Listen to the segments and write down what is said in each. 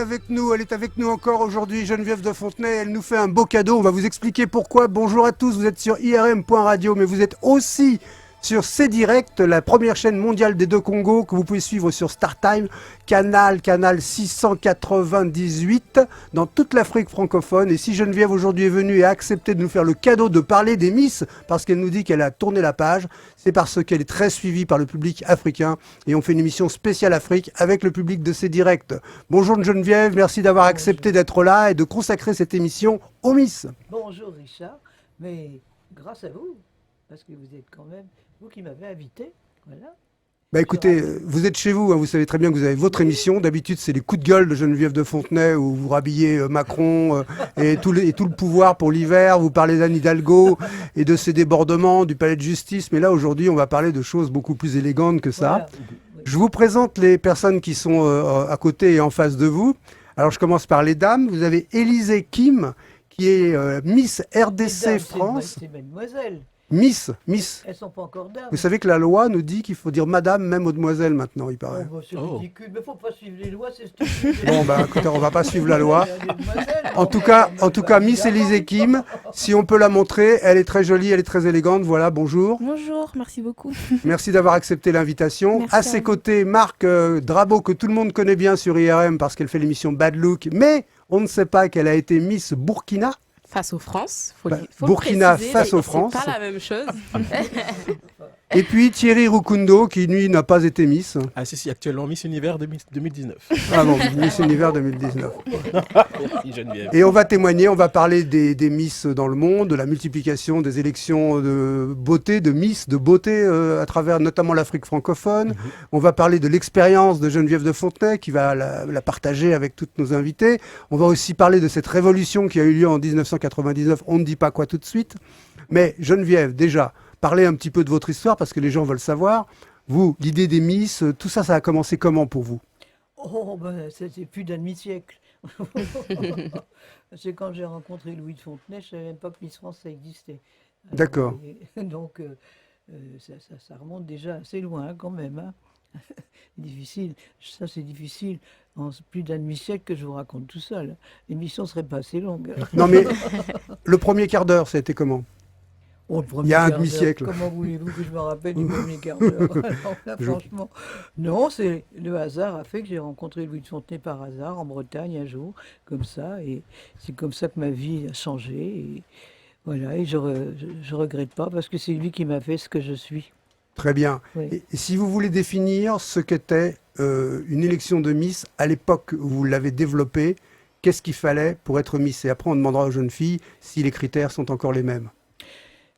avec nous, elle est avec nous encore aujourd'hui, Geneviève de Fontenay, elle nous fait un beau cadeau, on va vous expliquer pourquoi. Bonjour à tous, vous êtes sur IRM.radio, mais vous êtes aussi sur C-Direct, la première chaîne mondiale des deux Congos que vous pouvez suivre sur StarTime, canal 698 dans toute l'Afrique francophone. Et si Geneviève aujourd'hui est venue et a accepté de nous faire le cadeau de parler des Miss, parce qu'elle nous dit qu'elle a tourné la page, c'est parce qu'elle est très suivie par le public africain et on fait une émission spéciale Afrique avec le public de C-Direct. Bonjour Geneviève, merci d'avoir accepté d'être là et de consacrer cette émission aux Miss. Bonjour Richard, mais grâce à vous, parce que vous êtes quand même vous qui m'avez invité, voilà. Bah écoutez, vous êtes chez vous, hein, vous savez très bien que vous avez votre émission. D'habitude, c'est les coups de gueule de Geneviève de Fontenay où vous rhabillez Macron et tout le pouvoir pour l'hiver. Vous parlez d'Anne Hidalgo et de ses débordements du palais de justice. Mais là, aujourd'hui, on va parler de choses beaucoup plus élégantes que ça. Voilà. Je vous présente les personnes qui sont à côté et en face de vous. Alors, je commence par les dames. Vous avez Élisée Kim, qui est Miss RDC Mesdames, France. c'est mademoiselle. Miss. Elles sont pas encore dames. Vous savez que la loi nous dit qu'il faut dire madame, même mademoiselle maintenant, il paraît. Oh, bah, c'est ridicule, mais faut pas suivre les lois, c'est stupide. Bon, bah, écoutez, on va pas suivre la loi. Mademoiselle, En tout cas, Miss Élisée Kim, si on peut la montrer, elle est très jolie, elle est très élégante. Voilà, bonjour. Bonjour, merci beaucoup. Merci d'avoir accepté l'invitation. Merci À à ses vous. côtés, Marc Drabo, que tout le monde connaît bien sur IRM parce qu'elle fait l'émission Bad Look, mais on ne sait pas qu'elle a été Miss Burkina. Face aux France, Bah, faut Burkina le préciser, face aux c'est France. pas la même chose. Et puis Thierry Rukundo, qui lui n'a pas été Miss. Ah si, actuellement Miss Univers 2019. Ah bon, Miss Univers 2019. Merci Geneviève. Et on va témoigner, on va parler des Miss dans le monde, de la multiplication des élections de beauté, de Miss, de beauté à travers notamment l'Afrique francophone. On va parler de l'expérience de Geneviève de Fontenay qui va la partager avec toutes nos invités. On va aussi parler de cette révolution qui a eu lieu en 1999. On ne dit pas quoi tout de suite. Mais Geneviève, déjà, parlez un petit peu de votre histoire parce que les gens veulent savoir. Vous, l'idée des Miss, tout ça, ça a commencé comment pour vous? Oh, ben, c'était plus d'un demi-siècle. C'est quand j'ai rencontré Louis de Fontenay, je ne savais même pas que Miss France ça existait. D'accord. Donc, ça remonte déjà assez loin hein, quand même. Hein. Difficile, ça c'est difficile. En plus d'un demi-siècle que je vous raconte tout seul. L'émission serait pas assez longue. Non mais le premier quart d'heure, ça a été comment? Oh, le premier Il y a un quart d'heure, demi-siècle. Comment voulez-vous que je me rappelle du premier quart d'heure? Alors là, franchement, non, c'est le hasard a fait que j'ai rencontré Louis de Fontenay par hasard en Bretagne un jour, comme ça, et c'est comme ça que ma vie a changé. Et voilà, et je regrette pas parce que c'est lui qui m'a fait ce que je suis. Très bien. Oui. Et si vous voulez définir ce qu'était une élection de Miss à l'époque où vous l'avez développée, qu'est-ce qu'il fallait pour être Miss? Et après, on demandera aux jeunes filles si les critères sont encore les mêmes.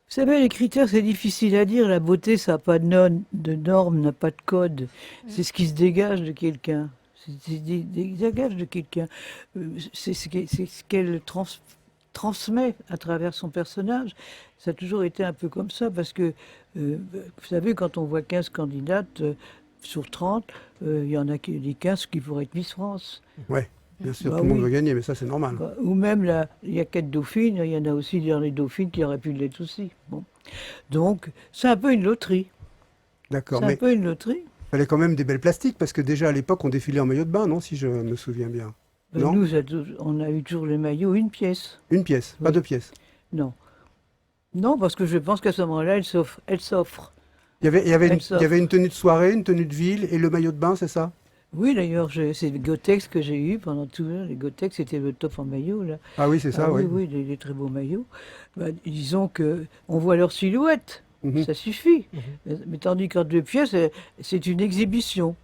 Vous savez, les critères, c'est difficile à dire. La beauté, ça n'a pas de normes, n'a pas de code. C'est ce qui se dégage de quelqu'un. C'est dégage de quelqu'un. C'est ce qu'elle transmet à travers son personnage. Ça a toujours été un peu comme ça, parce que, vous savez, quand on voit 15 candidates sur 30, il y en a des 15 qui pourraient être Miss France. Ouais, bien sûr, Bah tout le monde oui. veut gagner, mais ça c'est normal. Bah, ou même, là, il y a 4 dauphines, il y en a aussi dans les dauphines qui auraient pu l'être aussi. Bon. Donc, c'est un peu une loterie. D'accord, C'est un mais peu une loterie. il fallait quand même des belles plastiques, parce que déjà à l'époque, on défilait en maillot de bain, non? Si je me souviens bien. Ben, Non. nous, on a eu toujours les maillots, une pièce. Une pièce, pas Oui. deux pièces. Non. Non, parce que je pense qu'à ce moment-là, elle s'offre. Il y Elle s'offre. avait une tenue de soirée, une tenue de ville et le maillot de bain, c'est ça? Oui, d'ailleurs, c'est les Gotex que j'ai eu pendant tout le temps. Les Gotex, c'était le top en maillot, là. Ah oui, c'est ça, Ah oui. oui, des très beaux maillots. Ben, disons que on voit leur silhouette. Mhm. Ça suffit. Mais tandis qu'en deux pièces, c'est une exhibition.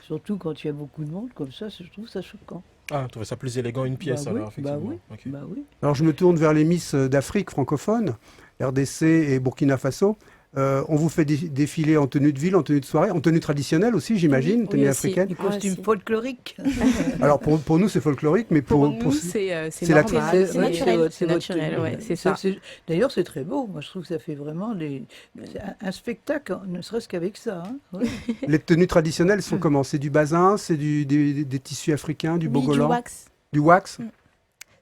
Surtout quand il y a beaucoup de monde, comme ça, je trouve ça choquant. Ah, tu trouvais ça plus élégant une pièce Bah alors, oui, effectivement. bah oui, Ok. bah oui. Alors je me tourne vers les Miss d'Afrique francophone, RDC et Burkina Faso. On vous fait défiler en tenue de ville, en tenue de soirée, en tenue traditionnelle aussi, j'imagine, Oui, tenue oui, africaine. Les costumes aussi. folkloriques. Alors pour nous c'est folklorique, mais Pour pour nous, c'est c'est la- normal, c'est ouais, naturel. C'est votre naturel, tenue. ouais, c'est ça. D'ailleurs, c'est très beau. Moi, je trouve que ça fait vraiment c'est un spectacle, ne serait-ce qu'avec ça. Hein. Ouais. les tenues traditionnelles sont comment? C'est du basin, c'est des tissus africains, du Oui, bogolan, du wax. du wax.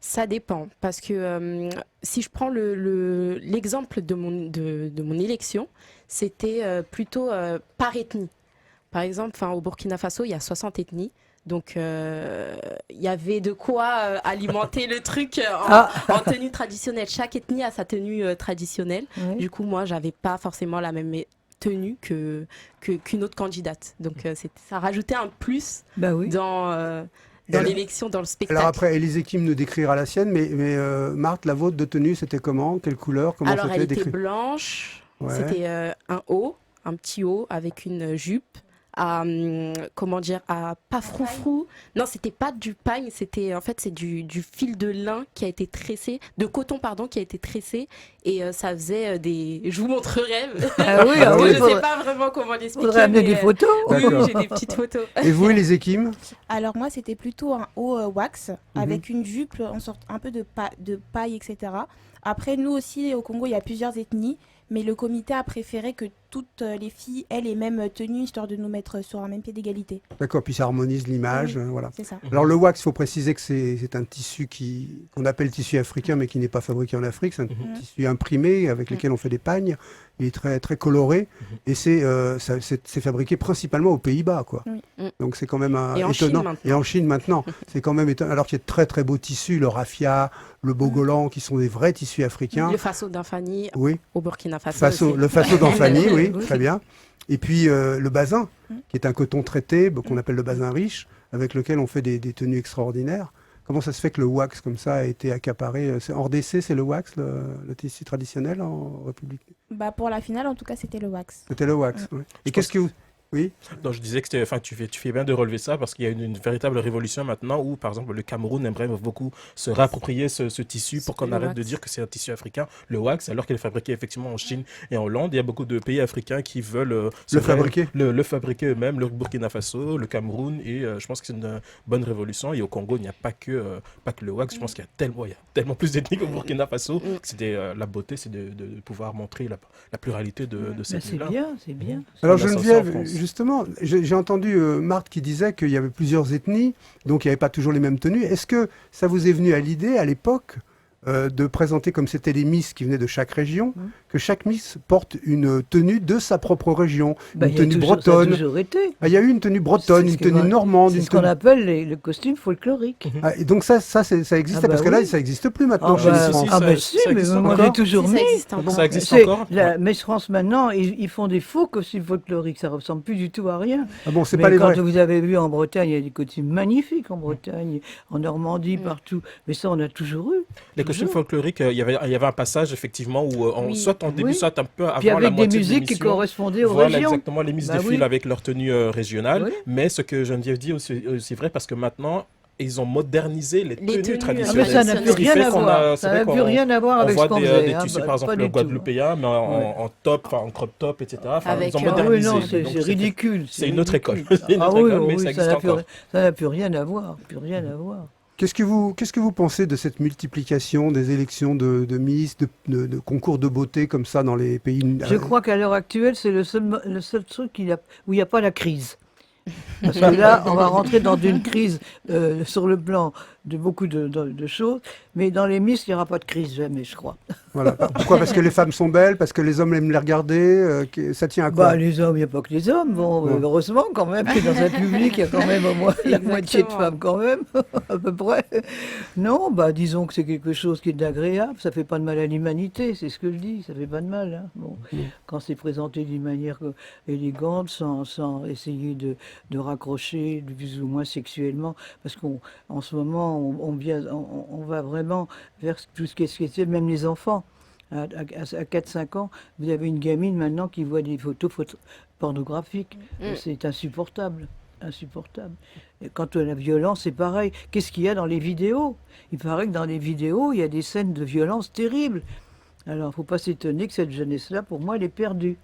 Ça dépend, parce que si je prends l'exemple de mon élection, c'était plutôt par ethnie. Par exemple, au Burkina Faso, il y a 60 ethnies. Donc, il y avait de quoi alimenter le truc en tenue traditionnelle. Chaque ethnie a sa tenue traditionnelle. Ouais. Du coup, moi, j'avais pas forcément la même tenue qu'une autre candidate. Donc, ça rajoutait un plus Bah oui. dans l'élection, dans le spectacle. Alors après, Élisée Kim nous décrira la sienne, mais Marthe, la vôtre de tenue, c'était comment? Quelle couleur? Comment Alors, c'était elle était décrit? blanche. Ouais. C'était un petit haut avec une jupe. Comment dire, pas froufrou. Non, c'était pas du pagne, c'était en fait c'est du fil de lin qui a été tressé, de coton pardon, qui a été tressé et ça faisait des. Je vous montrerai. Ah oui, Ah oui, Je sais pas vraiment comment l'expliquer. faudrait amener mais, des photos. Oui, D'accord. j'ai des petites photos. Et vous, Élisée Kim? Alors moi, c'était plutôt un haut wax avec une jupe en sorte un peu de paille, etc. Après, nous aussi, au Congo, il y a plusieurs ethnies, mais le comité a préféré que toutes les filles aient les mêmes tenues, histoire de nous mettre sur un même pied d'égalité. D'accord, puis ça harmonise l'image, Oui. voilà. C'est ça. Alors le wax, il faut préciser que c'est un tissu qu'on appelle tissu africain, mais qui n'est pas fabriqué en Afrique. C'est un tissu imprimé avec lequel on fait des pagnes. Il est très, très coloré et c'est fabriqué principalement aux Pays-Bas, quoi. Oui. Donc c'est quand même Et en Chine étonnant. maintenant. Et en Chine maintenant, c'est quand même étonnant. Alors qu'il y a de très très beaux tissus, le raffia, le bogolan, qui sont des vrais tissus africains. Le faso d'Infani Oui. au Burkina Faso. aussi. Le faso d'Anfani, oui, Oui. très bien. Et puis le basin, qui est un coton traité, qu'on appelle le basin riche, avec lequel on fait des tenues extraordinaires. Comment ça se fait que le wax, comme ça, a été accaparé? En RDC, c'est le wax, le tissu traditionnel en République? Bah, pour la finale, en tout cas, c'était le wax. C'était le wax, oui. Et Je qu'est-ce que vous... Oui, Donc, je disais que tu fais bien de relever ça parce qu'il y a une véritable révolution maintenant où, par exemple, le Cameroun aimerait beaucoup se réapproprier ce tissu pour qu'on Le arrête wax. de dire que c'est un tissu africain, le wax, alors qu'il est fabriqué effectivement en Chine et en Hollande. Il y a beaucoup de pays africains qui veulent fabriquer. le fabriquer eux-mêmes, le Burkina Faso, le Cameroun, et je pense que c'est une bonne révolution. Et au Congo, il n'y a pas que le wax. Je pense qu'il y a tellement plus d'ethnies qu'au Burkina Faso. Que c'était la beauté, c'est de pouvoir montrer la pluralité de Bah, cette c'est nuit-là. bien, c'est bien. alors On a ça aussi en Geneviève, France. justement, j'ai entendu Marthe qui disait qu'il y avait plusieurs ethnies, donc il n'y avait pas toujours les mêmes tenues. Est-ce que ça vous est venu à l'idée, à l'époque, de présenter, comme c'était les Miss qui venaient de chaque région, que chaque Miss porte une tenue de sa propre région, Bah, une il y a tenue toujours- ça a bretonne? toujours été. Ah, il y a eu une tenue bretonne, C'est une ce que tenue moi- normande, C'est une ce qu'on tenue... appelle le costume folklorique. Ah, et donc ça existait, Ah bah parce que là, oui. ça n'existe plus maintenant chez bah, Miss si, France. si, ah ça- bah si, ça mais existe moi encore. j'ai toujours Si, mis. ça existe encore. Ça existe C'est encore? la Miss France maintenant, ils font des faux costumes folkloriques, ça ressemble plus du tout à rien. Ah bon, c'est Mais pas les quand vrais. vous avez vu en Bretagne, il y a des costumes magnifiques en Bretagne, en Normandie, partout. Mais ça, on a toujours eu. Les costumes Toujours. folkloriques, il y avait un passage effectivement où, Oui. soit en début, Oui. soit un peu avant Puis la avec des moitié de musiques qui l'émission. correspondaient aux Voilà, régions. exactement, les Miss Bah défilent oui. avec leur tenue régionale. Oui. Mais ce que Geneviève dit aussi vrai, parce que maintenant, ils ont modernisé les tenues tenues, Ah traditionnelles. mais ça n'a plus Ce qui rien fait à qu'on voir. a- c'est Ça vrai n'a plus qu'on- rien à voir On avec voit ce qu'on des faisait. tissus, Bah, par exemple, pas du tout. guadeloupéens, mais en top, enfin en crop top, etc. Enfin, Avec, ils ont ah Ah oui, modernisé. non, Donc, c'est ridicule. c'est une autre école. ridicule. C'est une Ah autre oui, école, mais oui, ça existe n'a plus, encore. ça n'a plus rien à voir. Plus rien à voir. Qu'est-ce que vous pensez de cette multiplication des élections de Miss, de concours de beauté comme ça dans les pays? Je crois qu'à l'heure actuelle, c'est le seul truc où il n'y a pas la crise. Parce que là, on va rentrer dans une crise sur le plan de beaucoup de choses, mais dans les Miss, il n'y aura pas de crise jamais, je crois. Voilà. Pourquoi? Parce que les femmes sont belles, parce que les hommes aiment les regarder. Ça tient à quoi? Bah, les hommes, il n'y a pas que les hommes. Bon, Ouais. heureusement quand même que dans un public, il y a quand même au moins la Exactement. moitié de femmes quand même, à peu près. Non, bah disons que c'est quelque chose qui est agréable. Ça fait pas de mal à l'humanité, c'est ce que je dis. Ça fait pas de mal. Hein. Bon, quand c'est présenté d'une manière élégante, sans essayer de raccrocher plus ou moins sexuellement, parce qu'en ce moment, on va vraiment vers tout ce qui est, même les enfants. À 4-5 ans, vous avez une gamine maintenant qui voit des photos pornographiques. C'est insupportable. Insupportable. Et quant à la violence, c'est pareil. Qu'est-ce qu'il y a dans les vidéos? Il paraît que dans les vidéos, il y a des scènes de violence terribles. Alors, il ne faut pas s'étonner que cette jeunesse-là, pour moi, elle est perdue.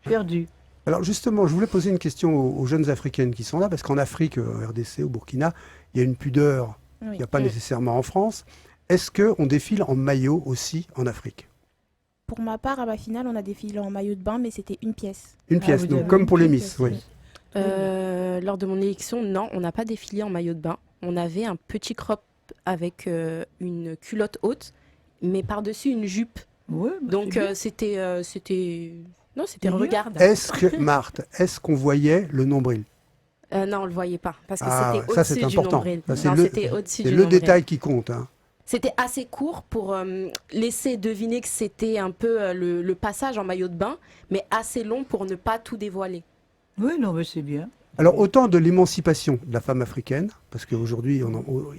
Perdue. Alors justement, je voulais poser une question aux jeunes africaines qui sont là, parce qu'en Afrique, en RDC, au Burkina, il y a une pudeur qu'il Oui. n'y a pas nécessairement en France. Est-ce qu'on défile en maillot aussi en Afrique? Pour ma part, à ma finale, on a défilé en maillot de bain, mais c'était une pièce. Une Ah, pièce, vous donc avez comme une pour les pièce, Miss, oui. oui. Lors de mon élection, non, on n'a pas défilé en maillot de bain. On avait un petit crop avec une culotte haute, mais par-dessus une jupe. Ouais, bah, Donc c'est bien. c'était non, c'était C'est bien. regarde. Est-ce que, Marthe, est-ce qu'on voyait le nombril? Non, on le voyait pas parce que Ah, c'était ça, c'est au-dessus du important. nombril. Ça, c'est Non, le- c'était au-dessus C'est du le nombril. détail qui compte. Hein. C'était assez court pour laisser deviner que c'était un peu le passage en maillot de bain, mais assez long pour ne pas tout dévoiler. Oui, non, mais c'est bien. Alors, autant de l'émancipation de la femme africaine, parce qu'aujourd'hui,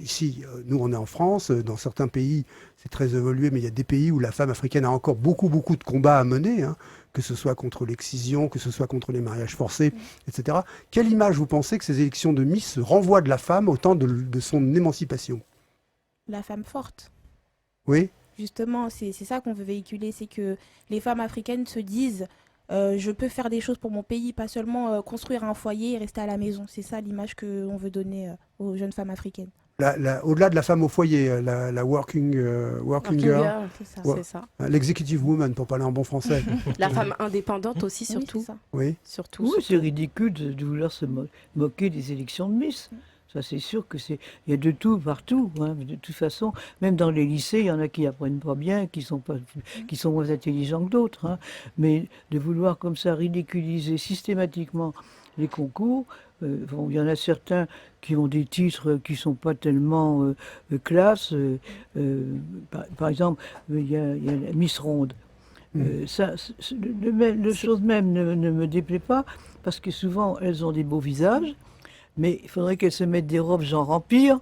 ici, nous, on est en France, dans certains pays, c'est très évolué, mais il y a des pays où la femme africaine a encore beaucoup, beaucoup de combats à mener, hein, que ce soit contre l'excision, que ce soit contre les mariages forcés, etc. Quelle image vous pensez que ces élections de Miss renvoient de la femme au temps de son émancipation? La femme forte. Oui. Justement, c'est ça qu'on veut véhiculer, c'est que les femmes africaines se disent je peux faire des choses pour mon pays, pas seulement construire un foyer et rester à la maison. C'est ça l'image qu'on veut donner aux jeunes femmes africaines. Au-delà de la femme au foyer, la working girl, C'est ça, Ouais. c'est ça. l'executive woman, pour parler en bon français. La femme indépendante aussi, Oui, surtout. c'est ça. Oui. Surtout, Oui, c'est surtout. ridicule de vouloir se moquer des élections de Miss. Ça, c'est sûr que il y a de tout partout. Hein. De toute façon, même dans les lycées, il y en a qui apprennent pas bien, qui sont moins intelligents que d'autres. Hein. Mais de vouloir comme ça ridiculiser systématiquement les concours, bon, il y en a certains qui ont des titres qui sont pas tellement classe. Par exemple, il y a la Miss Ronde. Le chose même ne me déplaît pas parce que souvent elles ont des beaux visages, mais il faudrait qu'elles se mettent des robes genre empire.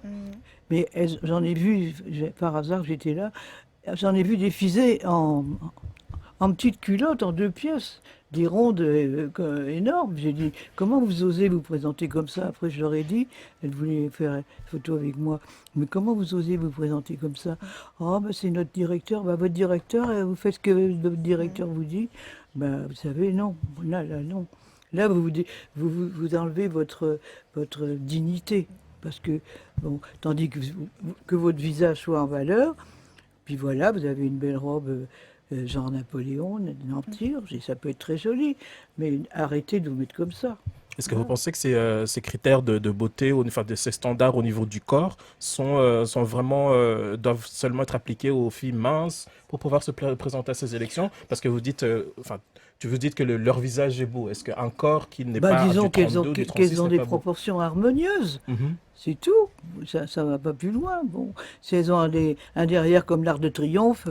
Mais j'en ai vu, par hasard j'étais là, j'en ai vu défiler en petites culottes, en 2 pièces, des rondes énormes. J'ai dit, comment vous osez vous présenter comme ça? Après je leur ai dit, elles voulaient faire une photo avec moi, mais comment vous osez vous présenter comme ça? Oh, bah, c'est notre directeur. Bah, votre directeur, vous faites ce que votre directeur vous dit. Bah, vous savez, non. Là, non. Là, vous enlevez votre dignité. Parce que, bon, tandis que votre visage soit en valeur, puis voilà, vous avez une belle robe genre Napoléon, une empire, ça peut être très joli, mais arrêtez de vous mettre comme ça. Est-ce que vous pensez que ces critères de beauté, enfin de ces standards au niveau du corps, sont vraiment doivent seulement être appliqués aux filles minces pour pouvoir se présenter à ces élections? Parce que vous dites, vous dites que leur visage est beau. Est-ce qu'un corps qui n'est pas Disons du qu'elles 32, ont, du qu'elles 36 ont n'est des pas beau? proportions harmonieuses. Mhm. C'est tout. Ça va pas plus loin. Bon, si elles ont un derrière comme l'Arc de Triomphe,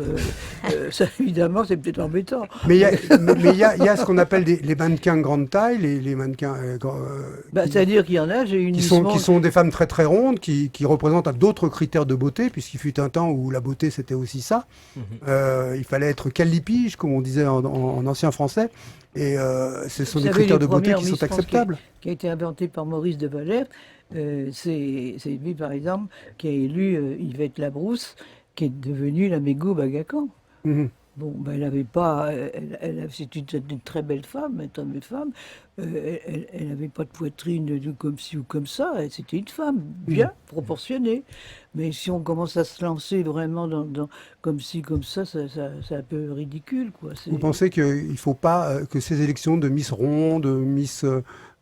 ça évidemment c'est peut-être embêtant. Mais il y a ce qu'on appelle les mannequins grande taille, les mannequins C'est-à-dire qu'il y en a, j'ai une qui sont des femmes très très rondes, qui représentent d'autres critères de beauté, puisqu'il fut un temps où la beauté c'était aussi ça. Il fallait être calipige, comme on disait en ancien français, et ce sont Vous des savez, critères les de beauté premières qui sont Miss France acceptables. qui a été inventée par Maurice de Valère, c'est lui par exemple qui a élu Yvette Labrousse, qui est devenue la Mégou Bagacan. Mhm. Bon, ben, elle n'avait pas. C'est une très belle femme, une très belle femme. Elle n'avait pas de poitrine comme ci ou comme ça. C'était une femme bien proportionnée. Mais si on commence à se lancer vraiment comme ci, comme ça, c'est un peu ridicule, quoi. Vous pensez qu'il ne faut pas que ces élections de Miss Ronde, Miss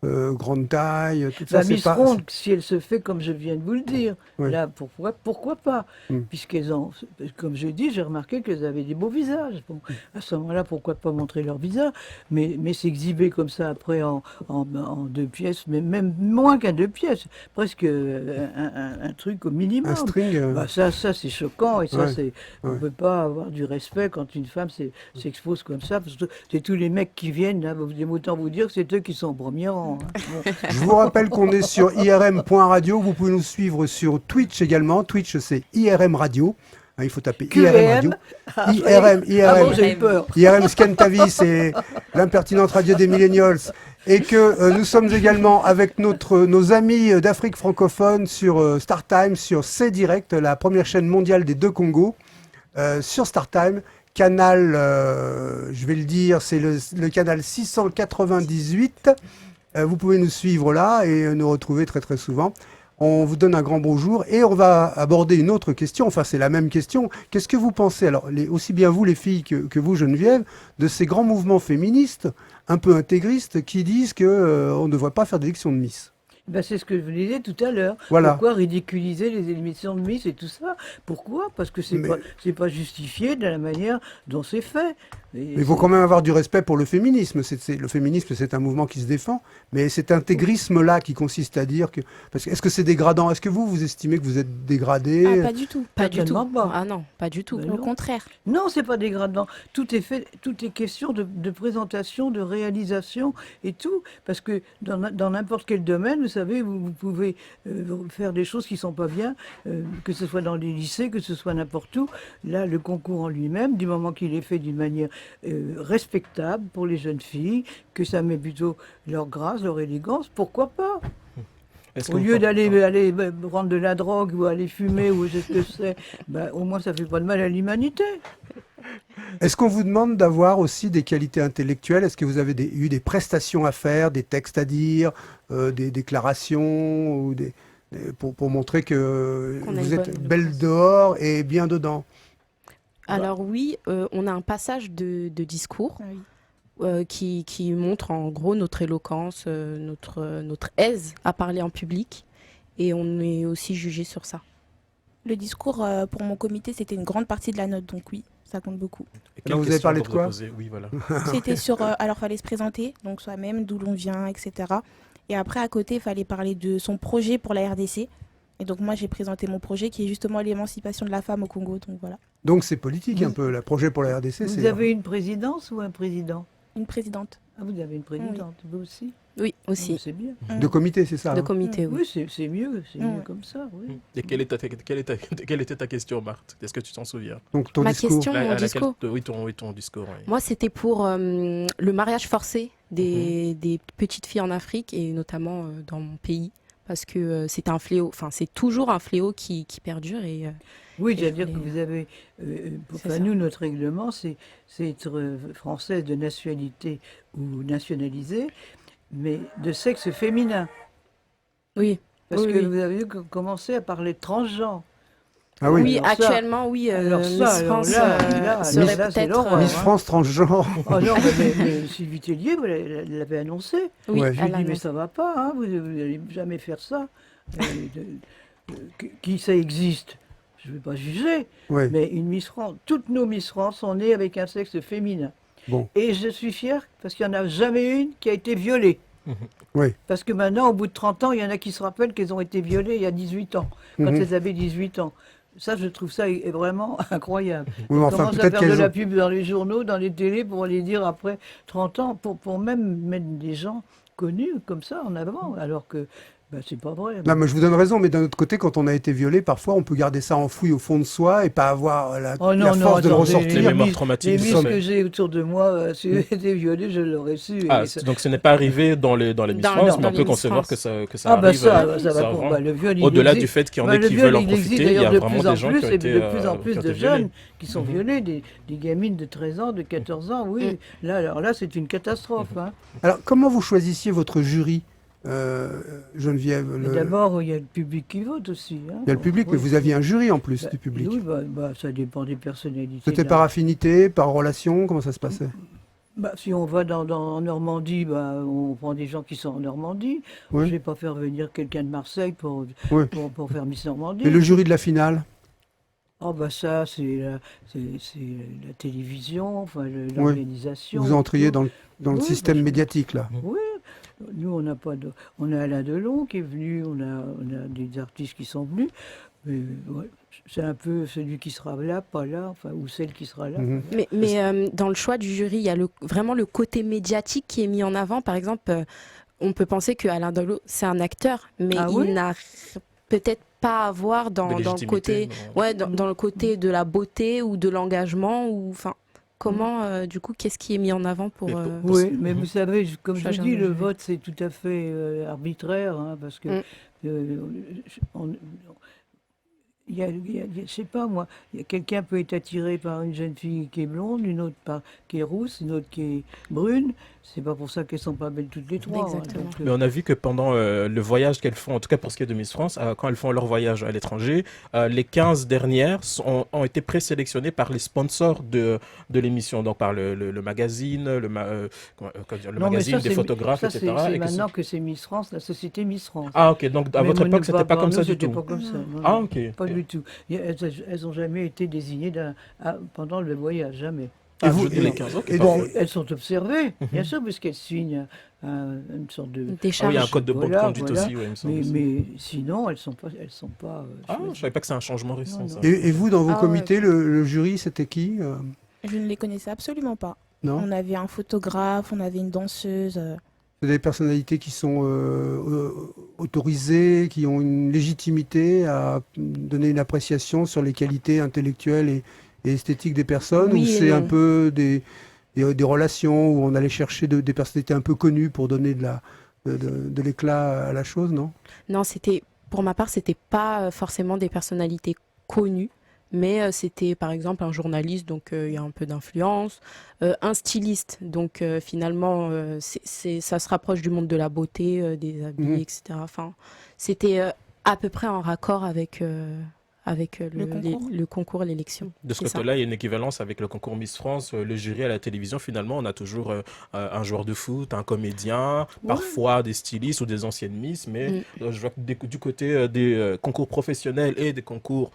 grande taille, tout ça, La c'est Miss pas... Ronde, si elle se fait comme je viens de vous le dire, Oui. là, pourquoi pas? Mm. Puisqu'elles ont, comme je dis, j'ai remarqué qu'elles avaient des beaux visages. Bon, à ce moment-là, pourquoi pas montrer leur visage? Mais s'exhiber comme ça après en 2 pièces, mais même moins qu'un 2 pièces, presque un truc au minimum. Un string Bah, ça c'est choquant et ça Ouais, on ouais. peut pas avoir du respect quand une femme s'expose comme ça, parce que c'est tous les mecs qui viennent là, autant vous dire que c'est eux qui sont au premier rang. Hein. Bon. Je vous rappelle qu'on est sur irm.radio. Vous pouvez nous suivre sur Twitch également. Twitch, c'est IRM Radio. Il faut taper IRM Radio. IRM, Ah bon, j'ai eu peur. IRM Scan ta vie, c'est l'impertinente radio des millennials. Et que nous sommes également avec nos amis d'Afrique francophone sur StarTime, sur C Direct, la première chaîne mondiale des 2 Congos. Sur StarTime, canal, je vais le dire, c'est le canal 698. Vous pouvez nous suivre là et nous retrouver très très souvent. On vous donne un grand bonjour et on va aborder une autre question. Enfin, c'est la même question. Qu'est-ce que vous pensez, alors, aussi bien vous les filles que vous, Geneviève, de ces grands mouvements féministes, un peu intégristes, qui disent qu'on ne devrait pas faire d'élection de Miss? Ben, c'est ce que je vous disais tout à l'heure. Voilà. Pourquoi ridiculiser les émissions de Miss et tout ça? Pourquoi? Parce que c'est pas justifié de la manière dont c'est fait. Et Il faut quand même avoir du respect pour le féminisme. Le féminisme, c'est un mouvement qui se défend, mais cet intégrisme-là qui consiste à dire que... Est-ce que c'est dégradant? Est-ce que vous estimez que vous êtes dégradé? Ah, pas du tout. Pas du tout. Certainement pas. Ah non, pas du tout. Ben Au non. contraire. Non, c'est pas dégradant. Tout est fait, tout est question de présentation, de réalisation et tout. Parce que dans n'importe quel domaine, vous savez, vous pouvez faire des choses qui sont pas bien, que ce soit dans les lycées, que ce soit n'importe où. Là, le concours en lui-même, du moment qu'il est fait d'une manière respectable pour les jeunes filles, que ça met plutôt leur grâce, leur élégance, pourquoi pas? Est-ce Au que vous lieu pensez- d'aller prendre de la drogue ou aller fumer ou je sais ce que c'est, au moins ça fait pas de mal à l'humanité. Est-ce qu'on vous demande d'avoir aussi des qualités intellectuelles? Est-ce que vous avez eu des prestations à faire, des textes à dire, des déclarations, ou pour montrer que Qu'on a vous une êtes bonne belle éloquence. dehors et bien dedans? Alors oui, on a un passage de discours Ah oui. qui montre en gros notre éloquence, notre aise à parler en public. Et on est aussi jugé sur ça. Le discours pour mon comité, c'était une grande partie de la note, donc oui, ça compte beaucoup. Et Alors, quelles vous avez questions parlé de quoi? reposez Oui, voilà. C'était sur. Alors, fallait se présenter, donc soi-même, d'où l'on vient, etc. Et après, à côté, il fallait parler de son projet pour la RDC. Et donc, moi, j'ai présenté mon projet qui est justement l'émancipation de la femme au Congo. Donc, voilà. Donc c'est politique un Vous- peu. Le projet pour la RDC, Vous c'est... avez une présidence ou un président? Une présidente. Ah, vous avez une présidente, vous aussi? Oui, aussi. C'est bien. De comité, c'est ça, De hein? comité, oui. Oui, c'est mieux, c'est mieux Ouais. comme ça, oui. Et quelle était ta question, Marthe? Est-ce que tu t'en souviens? Donc ton Ma discours. question, mon discours. Oui, ton discours. Oui. Moi, c'était pour le mariage forcé des petites filles en Afrique et notamment dans mon pays. Parce que c'est un fléau, enfin, c'est toujours un fléau qui perdure. Et, Oui, Et c'est-à-dire je que voulais- vous avez... C'est enfin, ça. nous, notre règlement, c'est être française de nationalité ou nationalisée, mais de sexe féminin. oui, Parce Oui, que oui. vous avez commencé à parler de transgenre. Ah oui. oui, Alors ça- actuellement, oui, alors ça, Miss alors France là, serait là, c'est peut-être... l'horreur, Miss hein. France transgenre. Oh non, mais Sylvie Tellier, elle l'avait annoncé. Oui, Ouais. Je lui ai elle dit, mais annonce. ça va pas, hein, vous n'allez jamais faire ça. Qui ça existe? Je ne vais pas juger, Ouais. mais une Miss France, toutes nos Miss France sont nées avec un sexe féminin. Bon. Et je suis fière parce qu'il n'y en a jamais une qui a été violée. Oui. Parce que maintenant, au bout de 30 ans, il y en a qui se rappellent qu'elles ont été violées il y a 18 ans, quand Mhm. elles avaient 18 ans. Ça, je trouve ça vraiment incroyable. Oui, mais On enfin, commence à peut-être faire de qu'elles la ont... pub dans les journaux, dans les télés, pour les dire après 30 ans, pour même mettre des gens connus comme ça en avant, alors que c'est pas vrai. Non, mais je vous donne raison, mais d'un autre côté, quand on a été violé, parfois, on peut garder ça enfoui au fond de soi et pas avoir la, Oh la non, non, force de le attendez, ressortir. Les mémoires Miss- traumatiques, Les ça Miss fait. que j'ai autour de moi, si j'avais été violée, je l'aurais su. Ah, Et ça- donc ce n'est pas arrivé dans les Miss Dans- France, dans mais on les peut Miss concevoir France. que ça Ah bah arrive. ça va ça pour avant. le viol. il Au-delà existe. du fait qu'il y en Bah, ait le qui viol, veulent en il existe profiter, il y a d'ailleurs de vraiment plus en des gens plus, qui ont et été de plus en plus qui ont de été violés. jeunes qui sont violés, des gamines de 13 ans, de 14 ans, oui. Alors là, c'est une catastrophe. Hein. Alors, comment vous choisissiez votre jury, Geneviève? Mais d'abord, il y a le public qui vote aussi. Hein. Il y a le public, mais Oui. vous aviez un jury en plus Bah, du public. Oui, ça dépend des personnalités. C'était de la- par affinité, par relation, comment ça se passait? Si on va en Normandie, on prend des gens qui sont en Normandie. Oui. Je ne vais pas faire venir quelqu'un de Marseille pour faire Miss Normandie. Et le jury de la finale? Oh ça, c'est la télévision, enfin Oui. l'organisation. Vous entriez tout. dans le Oui, système bah, médiatique, là. Oui, nous on n'a pas de... On a Alain Delon qui est venu, on a des artistes qui sont venus. Mais, ouais, c'est un peu celui qui sera là, pas là, enfin, ou celle qui sera là. Mhm. pas là. Mais dans le choix du jury, il y a vraiment le côté médiatique qui est mis en avant. Par exemple, on peut penser que Alain Delon, c'est un acteur, mais Ah il oui n'a peut-être pas à voir dans le légitimité, côté, non. ouais, dans le côté de la beauté ou de l'engagement ou enfin. Comment, du coup, qu'est-ce qui est mis en avant pour... Mais Oui, mais vous savez, comme je Choisir dis, le le jury. vote c'est tout à fait arbitraire, hein, parce que on- je sais pas moi, quelqu'un peut être attiré par une jeune fille qui est blonde, une autre qui est rousse, une autre qui est brune. C'est pas pour ça qu'elles sont pas belles toutes les trois. hein, Exactement. donc, Mais on a vu que pendant le voyage qu'elles font, en tout cas pour ce qui est de Miss France, quand elles font leur voyage à l'étranger, les 15 dernières ont été présélectionnées par les sponsors de l'émission, donc par le magazine, comment dire, le Non, mais magazine, ça, des c'est- photographes, ça, etc. c'est et que maintenant que c'est Miss France, la société Miss France. Ah ok, donc à Mais votre moi, époque nous, c'était pas par comme nous, ça du c'était tout. pas comme ça. Non, Ah non, ok. pas du tout. Elles ont jamais été désignées pendant le voyage, jamais. Ah, vous- jeudi les 15, ok, et parfait. donc- Elles sont observées, bien sûr, puisqu'elles signent une sorte de... Des Ah oui, il y a un charges. code de bonne Voilà, conduite voilà. aussi, ouais, il me semble. Mais, aussi. mais sinon, elles sont pas Ah, je choisies. savais pas que c'est un changement récent, Non, ça. non. Et vous, dans vos Ah ouais. comités, le jury, c'était qui Je ne les connaissais absolument pas. Non. On avait un photographe, on avait une danseuse. C'est des personnalités qui sont autorisées, qui ont une légitimité à donner une appréciation sur les qualités intellectuelles et esthétiques des personnes, Oui ou et c'est un non. peu des relations où on allait chercher des personnalités un peu connues pour donner de l'éclat à la chose, non? Non, pour ma part, c'était pas forcément des personnalités connues, mais c'était par exemple un journaliste, donc il y a un peu d'influence, un styliste, donc finalement, ça se rapproche du monde de la beauté, des habits, Mhm. etc. Enfin, c'était à peu près en raccord avec Le concours. le concours, l'élection. De ce C'est ça. côté-là, il y a une équivalence avec le concours Miss France, le jury à la télévision. Finalement, on a toujours un joueur de foot, un comédien, parfois des stylistes ou des anciennes Miss. Mais je vois que du côté des concours professionnels et des concours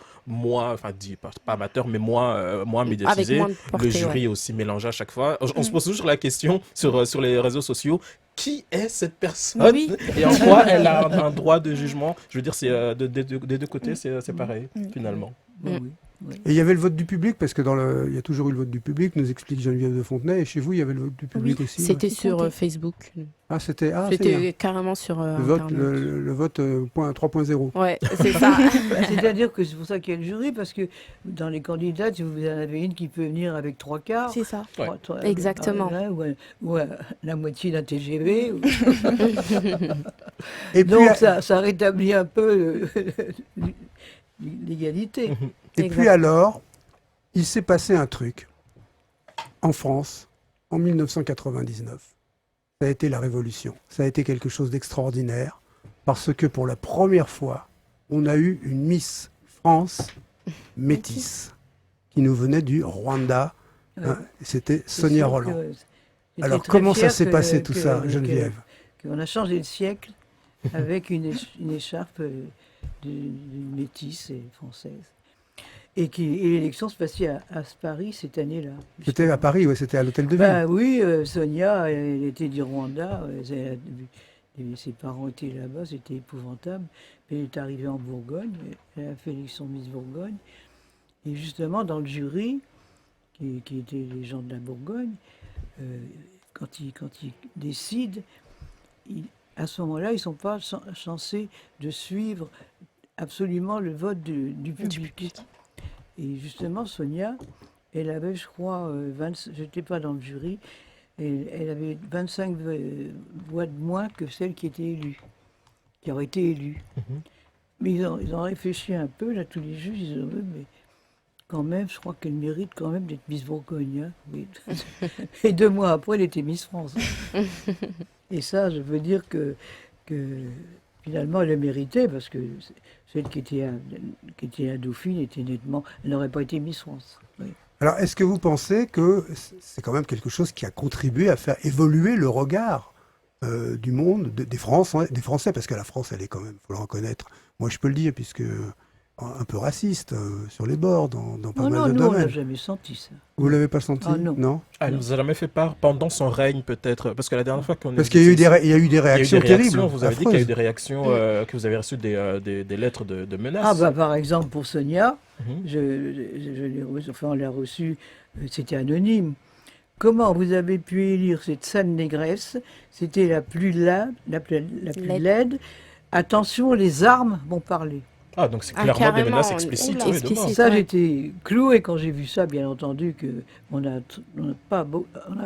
pas amateurs, mais moins Avec médiatisés, moins de le portée, jury ouais. est aussi mélangé à chaque fois. On se pose toujours la question sur les réseaux sociaux. Qui est cette personne Oui. et en quoi elle a un droit de jugement? Je veux dire, c'est des deux côtés, c'est pareil, Mm. finalement. Bon, Mm. oui, oui. Et il y avait le vote du public, parce que il y a toujours eu le vote du public, nous explique Geneviève de Fontenay, et chez vous, il y avait le vote du public aussi. C'était ouais. sur Compté. Facebook. Ah, c'était c'est bien. C'était carrément sur Le vote, Internet. le vote 3.0. Ouais, c'est ça. C'est-à-dire que c'est pour ça qu'il y a le jury, parce que dans les candidates, vous en avez une qui peut venir avec 3/4. C'est ça. Ouais. Exactement. Ou la moitié d'un TGV. Et puis, Donc ça rétablit un peu l'égalité. Exact. alors, il s'est passé un truc en France en 1999. Ça a été la révolution. Ça a été quelque chose d'extraordinaire parce que pour la première fois, on a eu une Miss France métisse qui nous venait du Rwanda. Hein, c'était Sonia Roland. Alors, comment ça s'est passé tout ça, Geneviève? On a changé le siècle avec une écharpe d'une métisse et française. Et l'élection se passait à Paris cette année-là. C'était à Paris, ouais, c'était à l'hôtel de ville. Ben oui, Sonia, elle était du Rwanda. Ses parents étaient là-bas, c'était épouvantable. Elle est arrivée en Bourgogne, elle a fait l'élection Miss Bourgogne. Et justement, dans le jury, qui étaient les gens de la Bourgogne, quand ils décident, à ce moment-là, ils ne sont pas censés de suivre absolument le vote du public. Et justement, Sonia, elle avait, je crois, je n'étais pas dans le jury, elle avait 25 voix de moins que celle qui était élue, qui aurait été élue. Mais ils ont réfléchi un peu, là, tous les juges, ils ont dit, mais quand même, je crois qu'elle mérite quand même d'être Miss Bourgogne. Hein. Oui. Et 2 mois après, elle était Miss France. Et ça, je veux dire que finalement, elle le méritait, parce que celle qui était la Dauphine était nettement... Elle n'aurait pas été Miss France. Oui. Alors, est-ce que vous pensez que c'est quand même quelque chose qui a contribué à faire évoluer le regard du monde, des Français, parce que la France, elle est quand même, il faut le reconnaître, moi je peux le dire, puisque un peu raciste sur les bords, dans pas mal de nous, on domaines. l'a jamais senti, ça. Vous l'avez pas senti? Ah, non. Elle nous a jamais fait part pendant son règne, peut-être. Parce que la dernière fois qu'on Parce qu'il y a eu des réactions terribles. Vous avez dit qu'il y a eu des réactions, que vous avez reçu des lettres de menaces. Ah, bah, par exemple, pour Sonia, Mhm. on l'a reçu, c'était anonyme. Comment vous avez pu élire cette sale négresse? C'était la plus laide. Attention, les armes vont parler. Ah, donc c'est Ah, clairement des carrément, menaces explicites. oula, oui, de explicite. mort. Ça, ouais. j'étais clouée quand j'ai vu ça, bien entendu, on n'a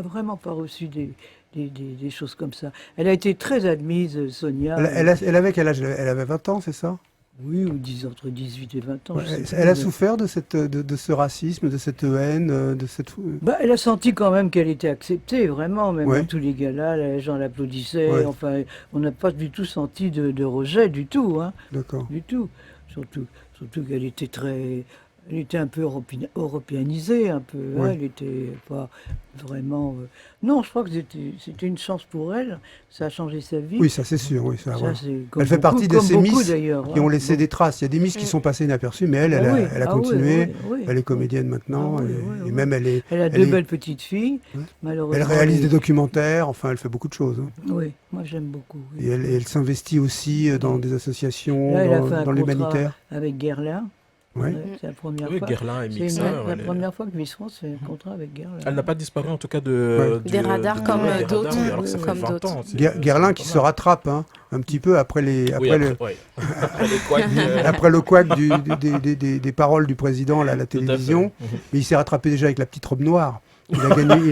vraiment pas reçu des choses comme ça. Elle a été très admise, Sonia. Elle avait quel âge? Elle avait 20 ans, c'est ça? Oui, ou entre 18 et 20 ans. je sais plus. Elle a souffert de ce racisme, de cette haine, de cette... Bah, elle a senti quand même qu'elle était acceptée, vraiment, même Ouais. à tous les galas, les gens l'applaudissaient. Ouais. Enfin, on n'a pas du tout senti de rejet, du tout, hein, D'accord. du tout. Surtout qu'elle était Elle était un peu européanisée, un peu. Oui. Elle était pas vraiment. Non, je crois que c'était une chance pour elle. Ça a changé sa vie. Oui, ça c'est sûr. Oui, ça, Ça, voilà. c'est comme Elle fait beaucoup- partie de comme ces beaucoup, Miss d'ailleurs, qui ont hein. laissé Bon. des traces. Il y a des Miss qui sont passées inaperçues, mais elle, Ah oui, elle a ah oui, continué. oui, oui. Elle est comédienne maintenant. Ah oui, et, oui, et oui. même elle est. Elle a elle deux est- belles petites filles, Ouais. malheureusement. Elle réalise les- des documentaires. Enfin, elle fait beaucoup de choses. Hein. Oui, moi j'aime beaucoup. Oui. Et elle s'investit aussi dans des associations, Là, elle a fait un dans contrat l'humanitaire. avec Guerlain. Ouais. C'est la première Oui, fois. Guerlain et C'est Mixer. la première fois que Miss France fait un contrat avec Guerlain. Elle n'a pas disparu en tout cas Des radars comme des d'autres. radars, alors que ça fait Comme 20 d'autres. ans. Guerlain qui se rattrape un petit peu après Oui, après les couacs, après le couac des paroles du président là, à la tout à fait. télévision. Mais il s'est rattrapé déjà avec la petite robe noire. Il a gagné.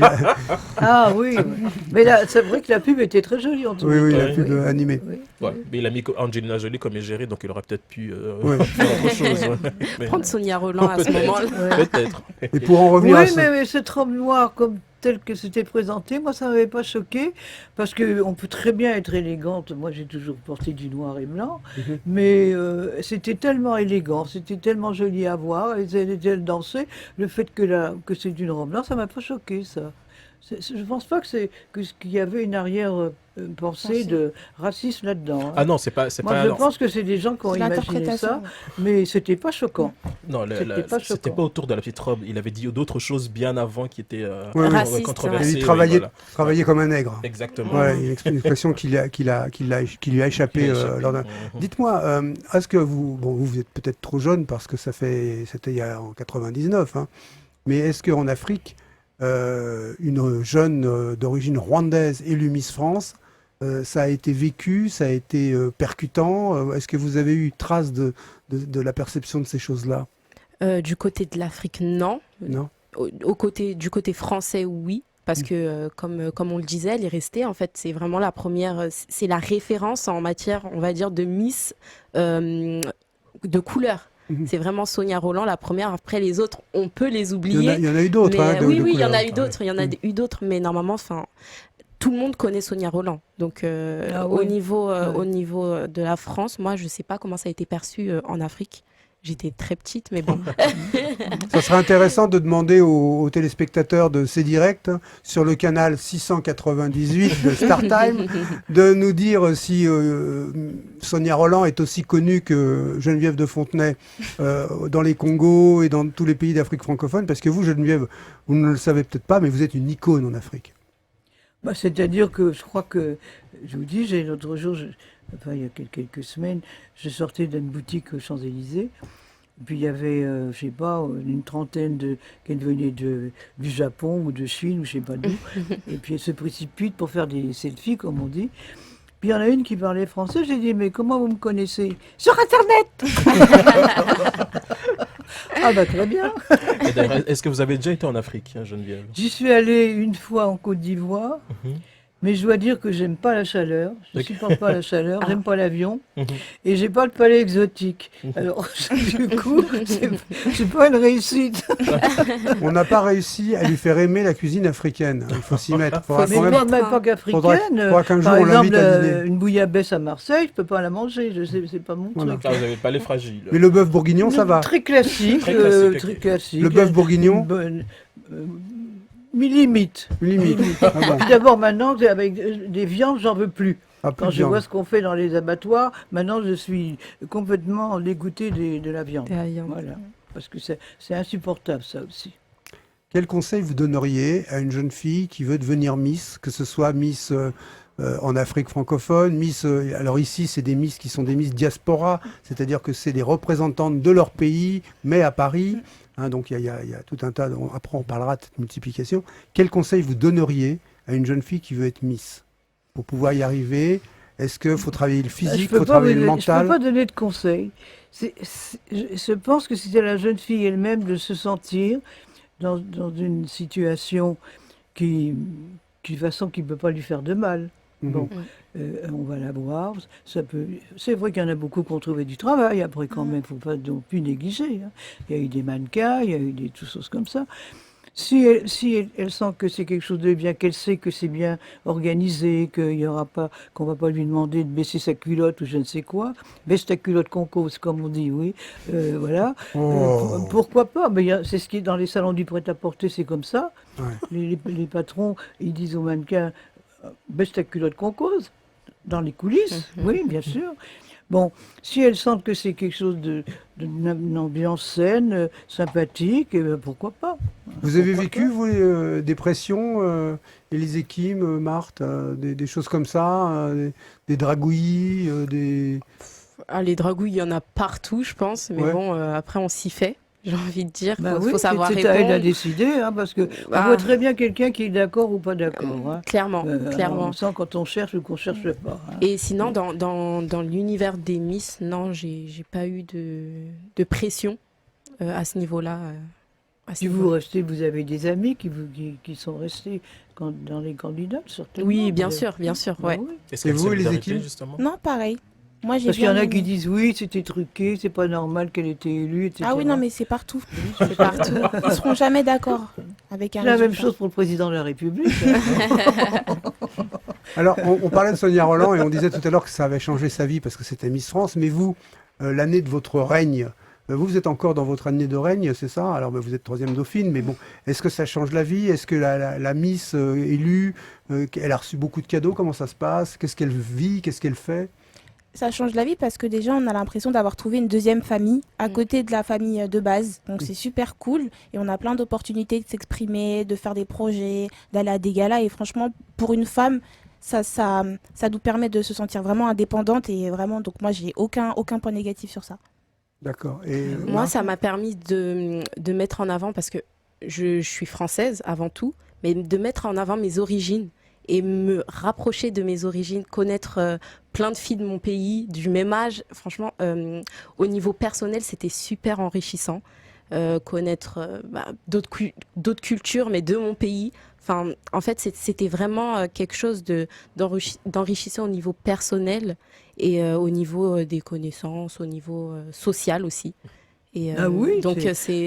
Ah oui, oui. Mais là, c'est vrai que la pub était très jolie en tout cas. Oui, la Oui. pub animée. Oui. Ouais, mais il a mis Angelina Jolie comme égérie, donc il aurait peut-être pu Ouais. faire autre chose. Ouais. Mais- Prendre Sonia Roland à ce Peut-être. moment-là. Ouais. Peut-être. Et pour en Oui, revenir à ça. mais cette robe noire comme telle que c'était présenté, moi ça m'avait pas choqué parce que on peut très bien être élégante. Moi j'ai toujours porté du noir et blanc, Mhm. mais c'était tellement élégant, c'était tellement joli à voir. Elle dansait. Le fait que c'est une robe noire, ça m'a pas choqué ça. Je pense pas qu'il y avait une arrière-pensée de racisme là-dedans. Hein. Ah non, c'est pas. Moi, je pense que c'est des gens qui ont C'est imaginé ça, l'interprétation. mais c'était pas choquant. Non, C'était pas c'était choquant. pas autour de la petite robe. Il avait dit d'autres choses bien avant qui étaient Oui, oui. Racistes, controversées. Il oui, travaillait, voilà. travaillait comme un nègre. Exactement. Voilà, une expression qui lui a échappé. Lors d'un- Mhm. Dites-moi, est-ce que vous êtes peut-être trop jeune parce que c'était en 99, hein, mais est-ce qu'en Afrique, une jeune d'origine rwandaise élue Miss France, ça a été vécu, ça a été percutant? Est-ce que vous avez eu trace de la perception de ces choses-là? Du côté de l'Afrique, non. Non? Du côté français, oui. Parce que, comme on le disait, elle est restée. En fait, c'est vraiment la première, c'est la référence en matière, on va dire, de Miss de couleur. Mhm. C'est vraiment Sonia Roland, la première. Après, les autres, on peut les Il oublier. y en a eu d'autres. Mais, hein, de oui, il y en couleurs. a eu d'autres. Il y en a eu d'autres. Mais normalement, tout le monde connaît Sonia Roland. Donc, Ah au oui. niveau, Ouais. au niveau de la France, moi, je ne sais pas comment ça a été perçu en Afrique. J'étais très petite, mais bon. Ça serait intéressant de demander aux téléspectateurs de C-Direct, hein, sur le canal 698 de StarTime, de nous dire si Sonia Roland est aussi connue que Geneviève de Fontenay dans les Congos et dans tous les pays d'Afrique francophone, parce que vous, Geneviève, vous ne le savez peut-être pas, mais vous êtes une icône en Afrique. Bah, c'est-à-dire que je crois que, je vous dis, l'autre jour, il y a quelques semaines, je sortais d'une boutique aux Champs-Élysées, puis il y avait, je sais pas, une trentaine qui venaient du Japon ou de Chine ou je sais pas d'où, et puis elles se précipitent pour faire des selfies, comme on dit. Puis il y en a une qui parlait français, j'ai dit, mais comment vous me connaissez? Sur Internet. Ah bah très bien. Et d'ailleurs, est-ce que vous avez déjà été en Afrique, hein, Geneviève? J'y suis allée une fois en Côte d'Ivoire. Mhm. Mais je dois dire que j'aime pas la chaleur, je ne Ok. supporte pas la chaleur, j'aime pas l'avion, Mhm. et j'ai pas le palais exotique. Mhm. Alors, du coup, c'est pas une réussite. On n'a pas réussi à lui faire aimer la cuisine africaine. Il faut s'y mettre. Faudra Mais quand même- pas, même pas faudra qu'africaine. faudra qu'un jour Par on l'invite exemple, à dîner. une bouillabaisse à Marseille, je peux pas la manger, c'est pas mon Voilà. truc. Ah, vous avez pas les fragiles. Mais le bœuf bourguignon, ça va. Très classique, Très classique, ok. très classique. Le bœuf bourguignon, Une bonne- limite. limite. Ah bon. Puis d'abord, maintenant, avec des viandes, j'en veux plus. Ah, plus Quand de je viande. vois ce qu'on fait dans les abattoirs, maintenant je suis complètement dégoûté de la viande. Voilà. Parce que c'est insupportable ça aussi. Quel conseil vous donneriez à une jeune fille qui veut devenir Miss, que ce soit Miss en Afrique francophone, Miss, alors ici c'est des Miss qui sont des Miss diaspora, c'est-à-dire que c'est des représentantes de leur pays, mais à Paris, hein, donc il y a tout un tas, après on parlera de cette multiplication. Quel conseil vous donneriez à une jeune fille qui veut être Miss pour pouvoir y arriver? Est-ce qu'il faut travailler le physique, il faut travailler le Je peux mental? pas donner de conseils. Je pense que c'est à la jeune fille elle-même de se sentir dans une situation de façon qui ne peut pas lui faire de mal. Mhm. Bon, on va la voir. C'est vrai qu'il y en a beaucoup qui ont trouvé du travail. Après, quand même, il ne faut pas non plus négliger. Hein. Il y a eu des mannequins, il y a eu des toutes choses comme ça. Si elle sent que c'est quelque chose de bien, qu'elle sait que c'est bien organisé, qu'il y aura pas, qu'on va pas lui demander de baisser sa culotte ou je ne sais quoi, baisse ta culotte qu'on cause, comme on dit, oui, voilà. Oh. Pourquoi pas? Mais c'est ce qui est dans les salons du prêt-à-porter, c'est comme ça. Ouais. Les patrons, ils disent aux mannequins, baisse ta culotte qu'on cause, dans les coulisses, oui, bien sûr. Bon, si elles sentent que c'est quelque chose d'une ambiance saine, sympathique, eh ben, pourquoi pas? Vous avez Pourquoi vécu, pas. vous, des pressions, Élisée Kim, Marthe, des choses comme ça, des dragouilles, des... Ah, les dragouilles, il y en a partout, je pense. Mais Ouais. bon, après, on s'y fait. J'ai envie de dire, Bah faut oui, savoir c'est à elle à répondre. décider, hein, parce que on Ah, voit très bien quelqu'un qui est d'accord ou pas d'accord. Hein. clairement, Alors, clairement. on sent quand on cherche ou qu'on cherche pas. Hein. Et sinon, dans l'univers des Miss, non, j'ai pas eu de pression à ce niveau-là. À ce Si vous niveau-là. restez, vous avez des amis qui sont restés dans les candidats, certainement. Oui, bien Vous avez- sûr, Bah ouais. oui. Est-ce Et qu'il y a vous, une les solidarité, équipes justement? Non, pareil. Moi, j'ai Parce qu'il y en bien a qui aimé. disent oui, c'était truqué, c'est pas normal qu'elle ait été élue, etc. Ah oui, non, mais c'est partout. C'est partout. Ils seront jamais d'accord avec un C'est la même résultat. chose pour le président de la République. Hein. Alors, on parlait de Sonia Rolland et on disait tout à l'heure que ça avait changé sa vie parce que c'était Miss France, mais vous, l'année de votre règne, vous êtes encore dans votre année de règne, c'est ça? Alors, vous êtes troisième dauphine, mais bon, est-ce que ça change la vie? Est-ce que la Miss élue, elle a reçu beaucoup de cadeaux? Comment ça se passe? Qu'est-ce qu'elle vit? Qu'est-ce qu'elle fait? Ça change la vie parce que déjà, on a l'impression d'avoir trouvé une deuxième famille à Mm. côté de la famille de base. Donc, c'est super cool. Et on a plein d'opportunités de s'exprimer, de faire des projets, d'aller à des galas. Et franchement, pour une femme, ça nous permet de se sentir vraiment indépendante. Et vraiment, donc moi, j'ai aucun point négatif sur ça. D'accord. Et Moi, Marthe? ça m'a permis de mettre en avant, parce que je suis française avant tout, mais de mettre en avant mes origines et me rapprocher de mes origines, connaître plein de filles de mon pays, du même âge. Franchement, au niveau personnel, c'était super enrichissant. Connaître d'autres cultures, mais de mon pays. Enfin, en fait, c'était vraiment quelque chose d'enrichissant au niveau personnel et au niveau des connaissances, au niveau social aussi. Et, Ah oui, donc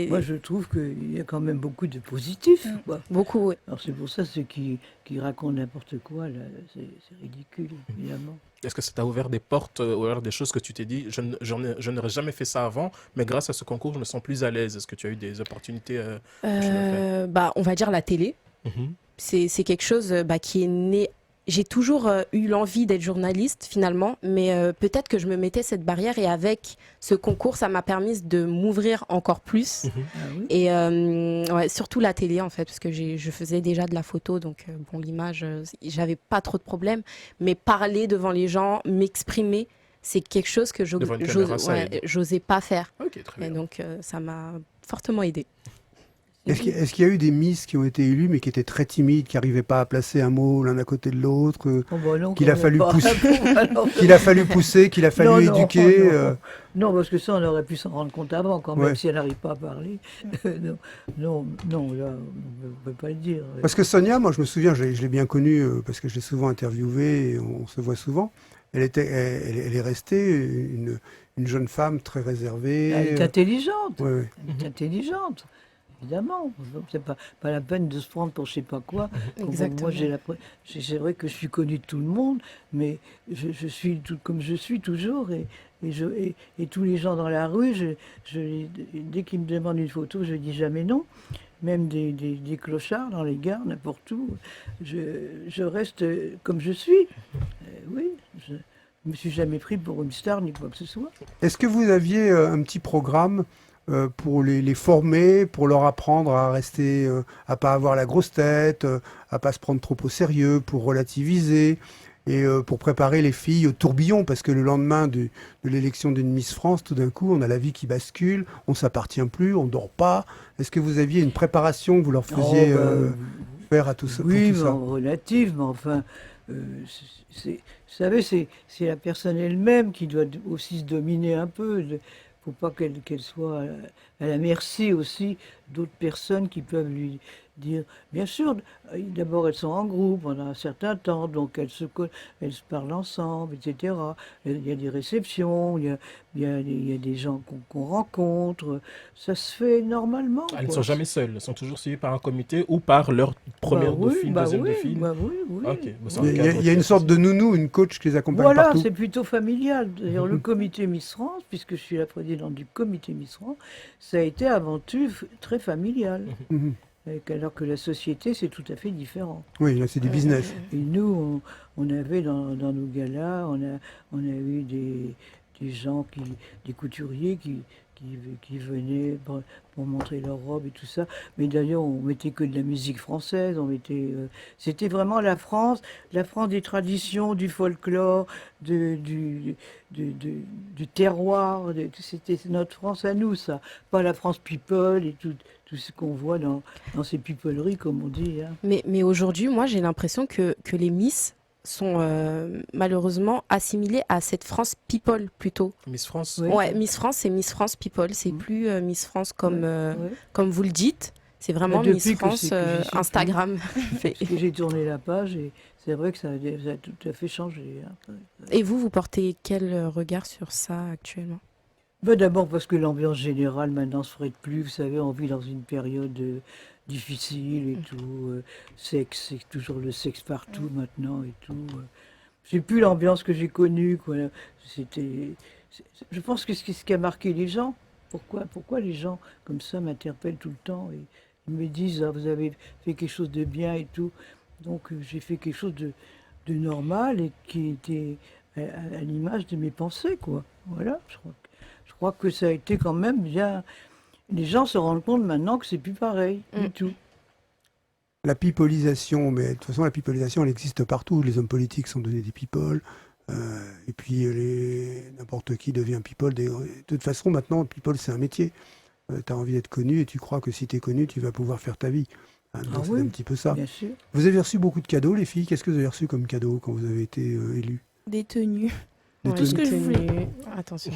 moi je trouve qu'il y a quand même beaucoup de positifs. Quoi. beaucoup. Ouais. Alors c'est pour ça ceux qui racontent n'importe quoi, là, c'est ridicule, évidemment. Est-ce que ça t'a ouvert des portes, ouvert des choses que tu t'es dit, je n'aurais jamais fait ça avant, mais grâce à ce concours, je me sens plus à l'aise. Est-ce que tu as eu des opportunités que je le fais? On va dire la télé. Mhm. C'est quelque chose qui est né. J'ai toujours eu l'envie d'être journaliste finalement, mais peut-être que je me mettais cette barrière et avec ce concours, ça m'a permis de m'ouvrir encore plus. Mhm. Ah oui. Et ouais, surtout la télé en fait, parce que je faisais déjà de la photo, donc bon, l'image, j'avais pas trop de problèmes. Mais parler devant les gens, m'exprimer, c'est quelque chose que Devant une caméra, ça aide. j'osais pas faire. Ok, très Et bien. donc ça m'a fortement aidé. Est-ce qu'il y a eu des Miss qui ont été élues mais qui étaient très timides, qui n'arrivaient pas à placer un mot l'un à côté de l'autre, Oh, bah non, qu'il a quand fallu même pas. pousser- Alors, qu'il a fallu pousser, qu'il a fallu Non, non, éduquer non. Non, parce que ça, on aurait pu s'en rendre compte avant, quand même, Ouais. si elle n'arrive pas à parler. Non, là, on ne peut pas le dire. Parce que Sonia, moi je me souviens, je l'ai bien connue parce que je l'ai souvent interviewée et on se voit souvent. Elle est restée une jeune femme très réservée. Elle est intelligente. Ouais, ouais. Elle est intelligente, évidemment. Donc, c'est pas la peine de se prendre pour je sais pas quoi. Exactement. Moi, c'est vrai que je suis connue de tout le monde, mais je suis tout comme je suis toujours. Et tous les gens dans la rue, dès qu'ils me demandent une photo, je dis jamais non. Même des clochards dans les gares, n'importe où. Je reste comme je suis. Oui, je me suis jamais pris pour une star ni quoi que ce soit. Est-ce que vous aviez un petit programme pour les former, pour leur apprendre à rester, à pas avoir la grosse tête, à pas se prendre trop au sérieux, pour relativiser et pour préparer les filles au tourbillon, parce que le lendemain de l'élection d'une Miss France, tout d'un coup, on a la vie qui bascule, on s'appartient plus, on dort pas. Est-ce que vous aviez une préparation que vous leur faisiez faire à tout ça, Oui, pour tout ça? relative, mais enfin, vous savez, c'est la personne elle-même qui doit aussi se dominer un peu. Il ne faut pas qu'elle soit à la merci aussi d'autres personnes qui peuvent dire, bien sûr, d'abord elles sont en groupe pendant un certain temps, donc elles se parlent ensemble, etc. Il y a des réceptions, il y a des gens qu'on rencontre, ça se fait normalement, Elles ne quoi. sont jamais seules, elles sont toujours suivies par un comité ou par leur première dauphine, deuxième dauphine. Oui. Ok, bon, c'est un Il y a, cadre il y a une classique. sorte de nounou, une coach qui les accompagne Voilà, partout. c'est plutôt familial. D'ailleurs, le comité Miss France, puisque je suis la présidente du comité Miss France, ça a été avant tout très familial. Mhm. Alors que la société, c'est tout à fait différent. Oui, là c'est du business. Et nous, on avait dans nos galas, on a eu des gens, des couturiers qui venaient pour montrer leurs robes et tout ça. Mais d'ailleurs, on mettait que de la musique française. C'était vraiment la France des traditions, du folklore, du terroir. C'était notre France à nous, ça. Pas la France people et tout ce qu'on voit dans ces pipoleries, comme on dit. Hein. Mais aujourd'hui, moi, j'ai l'impression que les Miss sont malheureusement assimilées à cette France people plutôt. Miss France. Oui. Ouais, Miss France, c'est Miss France people. C'est plus Miss France comme, Ouais. comme vous le dites. C'est vraiment Depuis Miss que France j'y suis plus. Instagram. Parce que j'ai tourné la page et c'est vrai que ça a tout à fait changé. Hein. Et vous portez quel regard sur ça actuellement? Ben d'abord parce que l'ambiance générale maintenant se ferait plus. Vous savez, on vit dans une période difficile et tout. Sexe, c'est toujours le sexe partout maintenant et tout. C'est plus l'ambiance que j'ai connue, quoi. Je pense que ce qui a marqué les gens, pourquoi les gens comme ça m'interpellent tout le temps et ils me disent, ah, vous avez fait quelque chose de bien et tout. Donc j'ai fait quelque chose de normal et qui était à l'image de mes pensées, quoi. Voilà, je crois que ça a été quand même bien. Les gens se rendent compte maintenant que c'est plus pareil du tout. La pipolisation, mais de toute façon la pipolisation elle existe partout. Les hommes politiques sont donnés des people. Et puis n'importe qui devient people. De toute façon maintenant, people c'est un métier. Tu as envie d'être connu et tu crois que si tu es connu, tu vas pouvoir faire ta vie. Hein, donc c'est oui, un petit peu ça. Bien sûr. Vous avez reçu beaucoup de cadeaux, les filles. Qu'est-ce que vous avez reçu comme cadeau quand vous avez été élues? Des tenues. Des Ouais, tenues. ce que je voulais. Attention.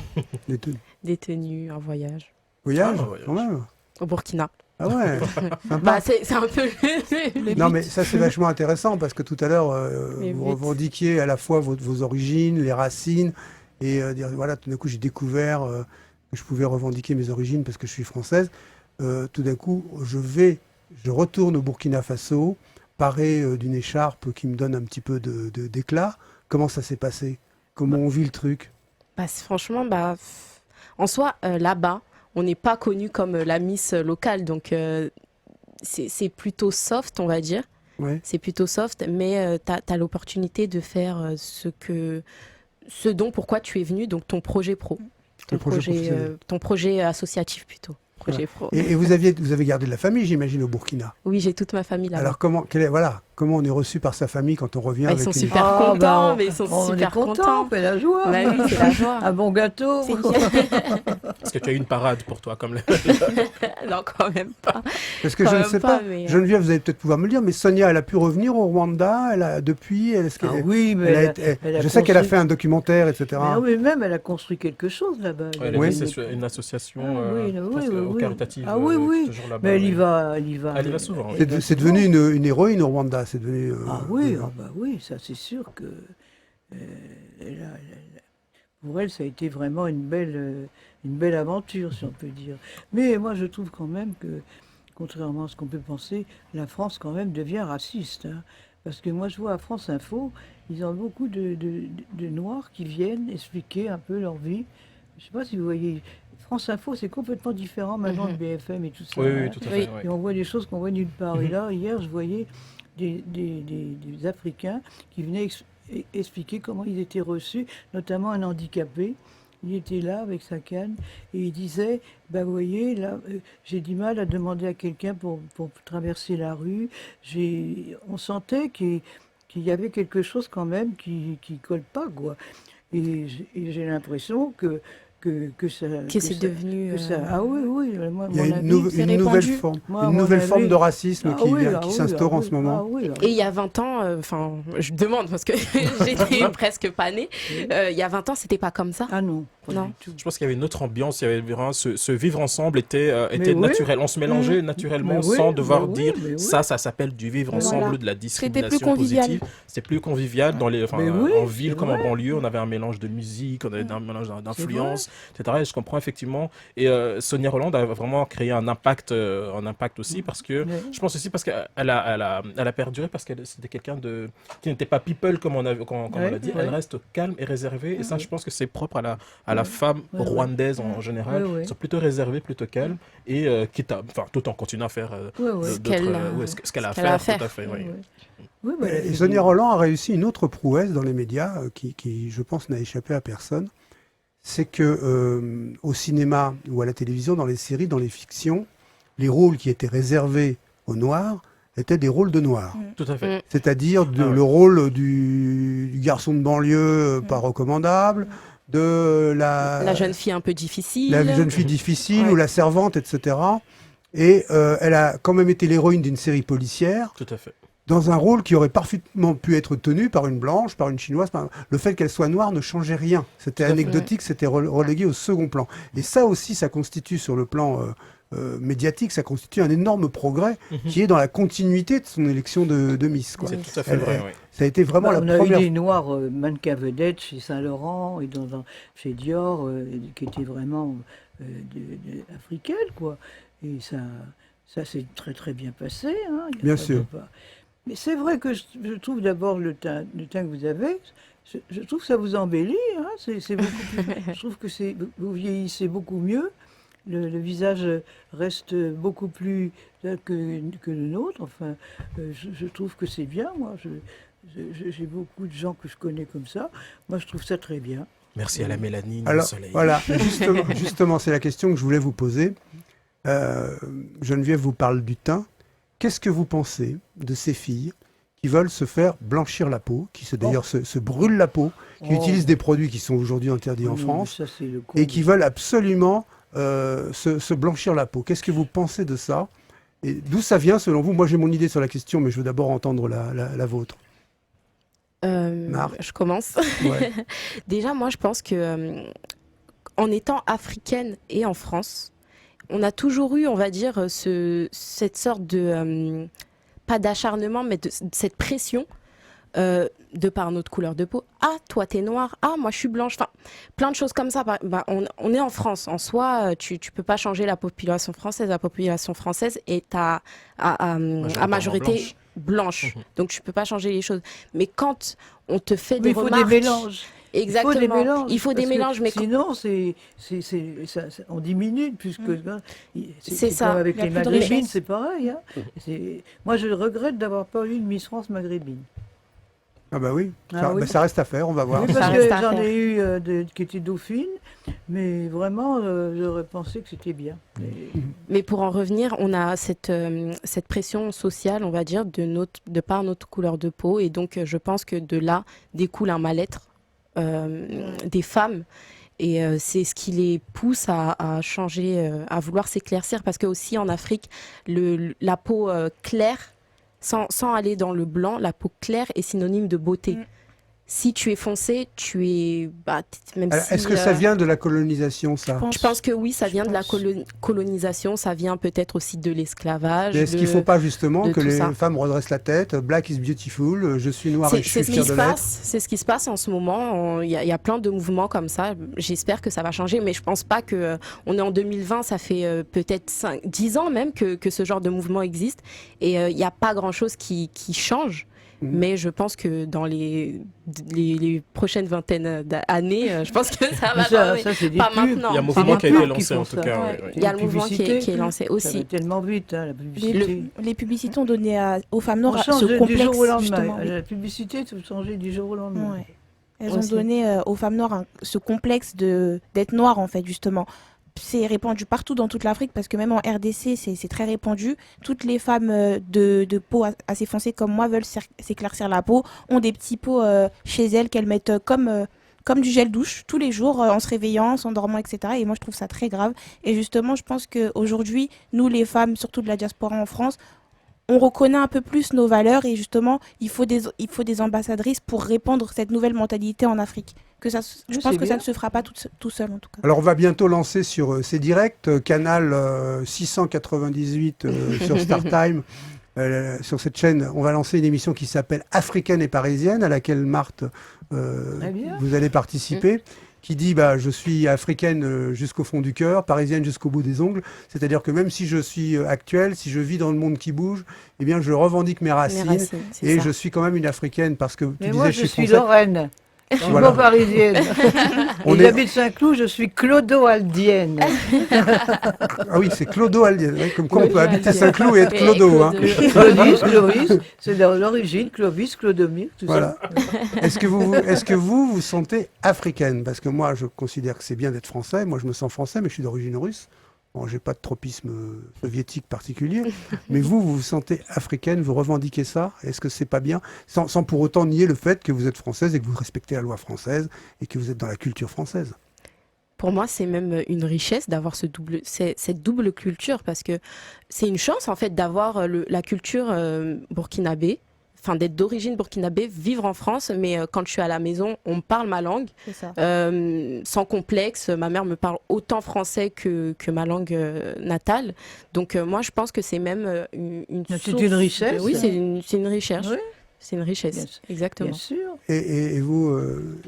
Des tenues. Des tenues, un voyage. Voyage, Ah, voyage. quand même. Au Burkina. Ah ouais, sympa. Bah, c'est un peu le Non, but. mais ça, c'est vachement intéressant parce que tout à l'heure, Mais vous vite. revendiquiez à la fois vos origines, les racines, et dire voilà, tout d'un coup, j'ai découvert que je pouvais revendiquer mes origines parce que je suis française. Tout d'un coup, je retourne au Burkina Faso, paré d'une écharpe qui me donne un petit peu d'éclat. Comment ça s'est passé? Comment on vit le truc? Bah, franchement, en soi, là-bas, on n'est pas connu comme la Miss locale, donc c'est plutôt soft, on va dire. Ouais. C'est plutôt soft, mais tu as l'opportunité de faire ce dont pourquoi tu es venu, donc ton projet pro, Le projet professionnel. ton projet associatif plutôt. Projet pro. Et vous avez gardé de la famille, j'imagine, au Burkina. Oui, j'ai toute ma famille là-bas. Alors comment on est reçu par sa famille quand on revient Ils avec sont une... super Ah, contents, bah, mais ils sont on super est contents, contents. c'est la joie. Bah oui, c'est la joie. Un bon gâteau. Est-ce que tu as eu une parade pour toi comme Non, quand même pas. Parce que Quand je ne même sais pas, pas, mais, Geneviève, vous allez peut-être pouvoir me le dire, mais Sonia, elle a pu revenir au Rwanda, depuis, est-ce Ah qu'elle- oui, mais elle a été- elle a je sais qu'elle a construit- fait un documentaire, etc. Mais non, mais même elle a construit quelque chose là-bas. Ouais, elle Oui. était sur une association Ah, oui, je oui, pense que oui. caritative. Ah oui, oui. Toujours là-bas, Mais elle y oui. va, elle y va. Elle y va souvent, oui. C'est devenu une héroïne au Rwanda, c'est devenu... Ah oui, ah bah oui, ça c'est sûr que pour elle ça a été vraiment une belle aventure, si on peut dire. Mais moi je trouve quand même que, contrairement à ce qu'on peut penser, la France quand même devient raciste. Hein. Parce que moi je vois à France Info, ils ont beaucoup de Noirs qui viennent expliquer un peu leur vie. Je sais pas si vous voyez, France Info c'est complètement différent maintenant de BFM et tout ça. Oui, hein. oui, tout à Oui. fait. ouais. Et on voit des choses qu'on voit nulle part. Et là, hier, je voyais des Africains qui venaient expliquer comment ils étaient reçus, notamment un handicapé. Il était là avec sa canne et il disait, bah vous voyez, là, j'ai du mal à demander à quelqu'un pour traverser la rue. On sentait qu'il y avait quelque chose quand même qui colle pas, quoi. Et j'ai l'impression que que ça... Que c'est devenu. que ça- Ah oui, oui, moi, Il y a mon une, avis, c'est une nouvelle répandu. forme, Moi, à une mon nouvelle avis- forme de racisme Ah qui, oui, vient- ah qui oui, s'instaure ah en oui, ce moment. ah oui, ah Et il y a 20 ans, enfin, je demande parce que j'étais presque pas née. Il y a 20 ans, c'était pas comme ça. Ah non, pas Non. du tout. Je pense qu'il y avait une autre ambiance, il y avait vraiment ce vivre ensemble était oui. naturel. On se mélangeait naturellement Mais oui, sans devoir mais oui, dire mais oui. ça s'appelle du vivre ensemble, Voilà. de la C'était discrimination plus convivial. positive. C'était plus convivial dans Mais oui, en ville c'est comme en vrai. banlieue. On avait un mélange de musique, on avait un mélange d'influence, etc. Et je comprends effectivement. Et Sonia Rolland a vraiment créé un impact aussi parce que Mais- je pense aussi parce qu'elle a perduré parce que c'était quelqu'un qui n'était pas people comme on Ouais, l'a dit. ouais. Elle reste calme et réservée. Et ça, je pense que c'est propre à la femme Ouais, ouais. rwandaise en général. Ouais, ouais. Ils sont plutôt réservés, plutôt calmes et tout en continuant à faire Ouais, ouais. Ce qu'elle a- ce qu'elle a à ce qu'elle a à faire. faire. Tout à fait, Ouais, oui. ouais. Oui, bah, elle a Et fait Sonia du- Rolland a réussi une autre prouesse dans les médias qui, je pense, n'a échappé à personne. C'est que au cinéma ou à la télévision, dans les séries, dans les fictions, les rôles qui étaient réservés aux Noirs étaient des rôles de Noirs. Tout à fait. C'est-à-dire Ah ouais. le rôle du garçon de banlieue pas recommandable, de La jeune fille un peu difficile. la jeune fille difficile Ouais. ou la servante, etc. Et elle a quand même été l'héroïne d'une série policière Tout à fait. dans un rôle qui aurait parfaitement pu être tenu par une blanche, par une chinoise. Le fait qu'elle soit noire ne changeait rien. C'était Tout à fait. anecdotique, c'était relégué au second plan. Et ça aussi, ça constitue sur le plan médiatique, ça constitue un énorme progrès qui est dans la continuité de son élection de Miss, quoi. C'est tout à fait Elle- vrai, elle- oui. Ça a été vraiment Bah, la on a première. eu des noirs mannequins vedettes chez Saint-Laurent et chez Dior qui étaient vraiment africaines, quoi. Et ça s'est très très bien passé. Hein. Il y a Bien pas de sûr. pas. Mais c'est vrai que je trouve d'abord le teint que vous avez, je trouve que ça vous embellit. Hein. C'est beaucoup plus- je trouve que vous vieillissez beaucoup mieux. Le visage reste beaucoup plus que le nôtre. Enfin, je trouve que c'est bien. Moi, j'ai beaucoup de gens que je connais comme ça. Moi, je trouve ça très bien. Merci à la mélanine, au Alors, soleil. voilà, justement, c'est la question que je voulais vous poser. Geneviève vous parle du teint. Qu'est-ce que vous pensez de ces filles qui veulent se faire blanchir la peau, qui d'ailleurs se brûlent la peau, qui Oh. utilisent des produits qui sont aujourd'hui interdits en Oui, mais France ça, c'est le et comble. qui veulent absolument se blanchir la peau? Qu'est-ce que vous pensez de ça? Et d'où ça vient selon vous? Moi j'ai mon idée sur la question, mais je veux d'abord entendre la vôtre. Marc. Je commence. Ouais. Déjà, moi, je pense que en étant africaine et en France, on a toujours eu, on va dire, cette sorte de pas d'acharnement, mais de cette pression de par notre couleur de peau. Ah, toi, t'es noire. Ah, moi, je suis blanche. Enfin, plein de choses comme ça. On est en France. En soi, tu peux pas changer la population française. La population française est à majorité blanche. Donc, tu peux pas changer les choses. Mais quand on te fait Oui, des il faut remarques... des mélanges. Exactement. Il faut des parce que mélanges, mais sinon, on diminue puisque C'est ça. comme avec Il y a les plus de maghrébines, richesse. c'est pareil. Hein. Moi, je regrette d'avoir pas eu une Miss France maghrébine. Ah bah oui, Ah ça, oui. bah, ça reste à faire, on va voir. Oui, Ça parce reste que à j'en faire. ai eu qui étaient dauphines, mais vraiment, j'aurais pensé que c'était bien. Mais pour en revenir, on a cette pression sociale, on va dire, de par notre couleur de peau. Et donc, je pense que de là découle un mal-être des femmes. Et c'est ce qui les pousse à changer, à vouloir s'éclaircir. Parce que aussi en Afrique, la peau claire, sans aller dans le blanc, la peau claire est synonyme de beauté. Si tu es foncé, tu es... même Alors, si, est-ce que ça vient de la colonisation, ça? je pense que oui, ça Je vient de la pense. colonisation, ça vient peut-être aussi de l'esclavage. Et est-ce qu'il ne faut pas justement de que tout les ça. femmes redressent la tête? Black is beautiful, je suis noire et je suis ce fier qui de se l'être. passe. C'est ce qui se passe en ce moment. Il y a plein de mouvements comme ça. J'espère que ça va changer, mais je pense pas que on est en 2020. Ça fait peut-être 10 ans même que ce genre de mouvement existe, et il n'y a pas grand-chose qui change. Mais je pense que dans les prochaines vingtaines d'années, je pense que ça va changer. Ça, c'est des Pas pubs. maintenant. Il y a un Pas mouvement qui a été maintenant lancé qu'ils en font tout ça. cas. Ouais. oui. Il y a le mouvement qui est Publicité, lancé Ça va aussi. tellement vite, hein, la publicité. Les publicités ont donné aux femmes On noires change ce du complexe, jour au lendemain. justement. La publicité, tu peux changer du jour au lendemain. Ouais. Elles Aussi. ont donné aux femmes noires ce complexe d'être noires, en fait, justement. C'est répandu partout dans toute l'Afrique, parce que même en RDC, c'est très répandu. Toutes les femmes de peau assez foncée comme moi veulent s'éclaircir la peau, ont des petits pots chez elles qu'elles mettent comme comme du gel douche tous les jours en se réveillant, en s'endormant, etc. Et moi, je trouve ça très grave. Et justement, je pense qu'aujourd'hui, nous, les femmes, surtout de la diaspora en France, on reconnaît un peu plus nos valeurs et justement, il faut des ambassadrices pour répandre cette nouvelle mentalité en Afrique. Je Oui, pense c'est que ça bien. ne se fera pas tout seul, en tout cas. Alors on va bientôt lancer sur ces directs, canal 698 sur StarTime. Sur cette chaîne, on va lancer une émission qui s'appelle Africaine et Parisienne, à laquelle Marthe, Très bien. vous allez participer, qui dit je suis africaine jusqu'au fond du cœur, parisienne jusqu'au bout des ongles. C'est-à-dire que même si je suis actuelle, si je vis dans le monde qui bouge, eh bien je revendique mes racines. C'est Et ça. je suis quand même une africaine parce que tu Mais disais moi, je je suis suis français. Lorraine. Je suis Voilà. pas parisienne. On Et est- j'habite Saint-Cloud, je suis clodo-aldienne. Ah oui, c'est Clodo Aldienne. Comme quoi on Oui, peut habiter Aldienne. Saint-Cloud et être Et Clodo. Hein. Clodo. Clovis, Clovis, c'est l'origine, Clovis, Clodomir, tout Voilà. ça. Est-ce que vous vous sentez africaine? Parce que moi, je considère que c'est bien d'être français. Moi, je me sens français, mais je suis d'origine russe. Bon, j'ai pas de tropisme soviétique particulier. Mais vous vous sentez africaine, vous revendiquez ça? Est-ce que c'est pas bien? Sans pour autant nier le fait que vous êtes française et que vous respectez la loi française et que vous êtes dans la culture française. Pour moi, c'est même une richesse d'avoir cette double culture parce que c'est une chance en fait d'avoir la culture burkinabé, enfin d'être d'origine burkinabé, vivre en France, mais quand je suis à la maison, on me parle ma langue C'est ça. sans complexe. Ma mère me parle autant français que ma langue natale. Donc moi, je pense que c'est même une C'est source une richesse. oui, c'est une richesse. Oui. C'est une richesse, Bien sûr. exactement. Bien sûr. Et vous,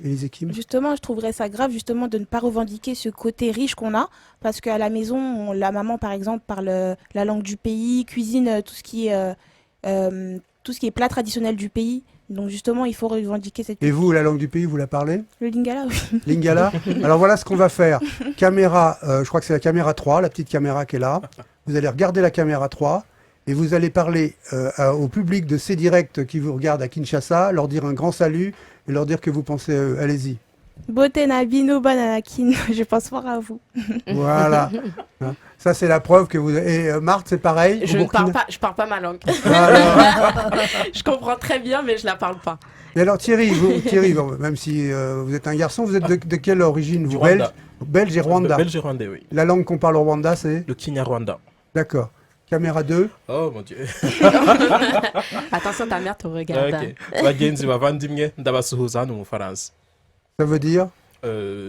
Élisée Kim? Justement, je trouverais ça grave justement de ne pas revendiquer ce côté riche qu'on a, parce qu'à la maison, la maman par exemple parle la langue du pays, cuisine tout ce qui est plat traditionnel du pays. Donc justement, il faut revendiquer cette Et vous, la langue du pays, vous la parlez? le lingala. Oui. Lingala. Alors voilà ce qu'on va faire. Caméra, je crois que c'est la caméra 3, la petite caméra qui est là. Vous allez regarder la caméra 3 et vous allez parler au public de ces directs qui vous regardent à Kinshasa, leur dire un grand salut et leur dire que vous pensez à eux. Allez-y. Beauté Nabino Bananakin, je pense fort à vous. Voilà. Hein. Ça, c'est la preuve que vous... Et Marthe, c'est pareil? Je au ne parle Burkina- pas, je parle pas ma langue. Voilà. Je comprends très bien, mais je la parle pas. Et alors Thierry, bon, même si vous êtes un garçon, vous êtes de quelle origine? Du Vous, belge? Rwanda. Belge et Rwanda. Belge et rwandais, oui. La langue qu'on parle au Rwanda, c'est? Le Kinyarwanda. D'accord. Caméra 2. Oh mon dieu. Attention, ta mère te regarde. Ok. Bagenzi bavandimwe ndabasuhuza hano mu Bufaransa. Ça veut dire?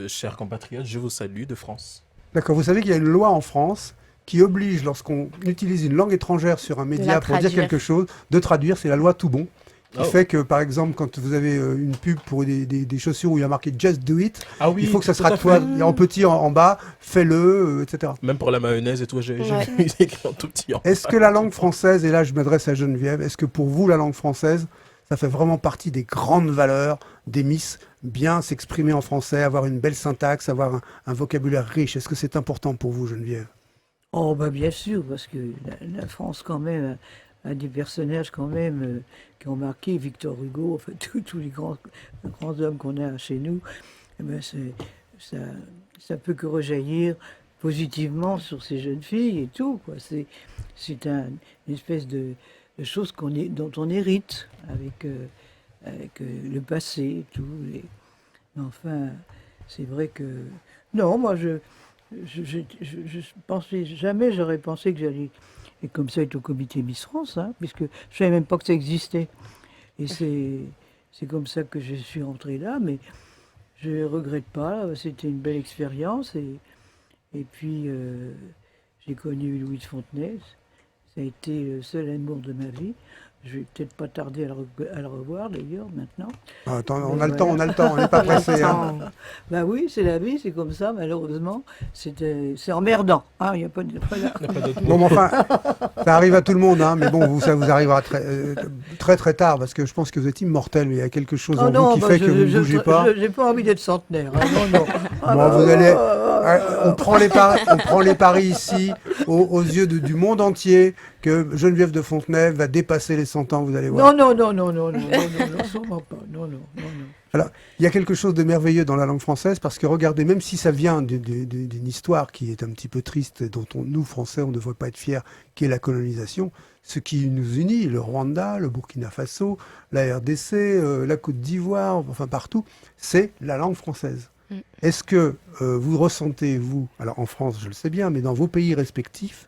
Chers compatriotes, je vous salue de France. D'accord, vous savez qu'il y a une loi en France qui oblige, lorsqu'on utilise une langue étrangère sur un média la pour dire traduire. quelque chose, de traduire. C'est la loi tout bon. Qui Oh. fait que, par exemple, quand vous avez une pub pour des chaussures où il y a marqué Just Do It, Ah oui, il faut que ça tout sera à toi fait. en petit en bas, fais-le, etc. Même pour la mayonnaise et tout, j'ai Ouais. vu écrit en tout petit. Est-ce que la langue française, et là je m'adresse à Geneviève, est-ce que pour vous, la langue française, ça fait vraiment partie des grandes valeurs des Miss, bien s'exprimer en français, avoir une belle syntaxe, avoir un vocabulaire riche? Est-ce que c'est important pour vous, Geneviève? Oh, bah bien sûr, parce que la France, quand même, a des personnages, quand même, qui ont marqué Victor Hugo, enfin, tous les grands hommes qu'on a chez nous. Eh ben, ça peut que rejaillir positivement sur ces jeunes filles et tout, quoi. C'est une espèce de chose dont on hérite avec le passé et tout. Mais enfin, c'est vrai que... Non, moi, je pensais jamais, j'aurais pensé que j'allais, et comme ça, être au comité Miss France, hein, puisque je savais même pas que ça existait. Et c'est comme ça que je suis rentrée là, mais je ne regrette pas, c'était une belle expérience. Et puis, j'ai connu Louise Fontenay, ça a été le seul amour de ma vie. Je vais peut-être pas tarder à le revoir d'ailleurs maintenant. Ah, attends, Mais on a le voilà. temps, on n'est pas pressé. Hein. Bah oui, c'est la vie, c'est comme ça, malheureusement. C'est emmerdant. Hein, y a pas de, voilà. Il n'y a pas d'autre Bon, mot. mais enfin, ça arrive à tout le monde, hein, mais bon, ça vous arrivera très tard, parce que je pense que vous êtes immortel, mais il y a quelque chose en vous qui fait que vous ne bougez pas. J'ai pas envie d'être centenaire. Hein, non, non. Bon, vous allez, on prend les paris ici, aux yeux du monde entier, que Geneviève de Fontenay va dépasser les 100 ans, vous allez voir. Non, sûrement pas. Non. Il y a quelque chose de merveilleux dans la langue française, parce que regardez, même si ça vient d'une histoire qui est un petit peu triste, dont nous, Français, on ne devrait pas être fiers, qui est la colonisation, ce qui nous unit, le Rwanda, le Burkina Faso, la RDC, la Côte d'Ivoire, enfin partout, c'est la langue française. Est-ce que vous ressentez, vous, alors en France, je le sais bien, mais dans vos pays respectifs,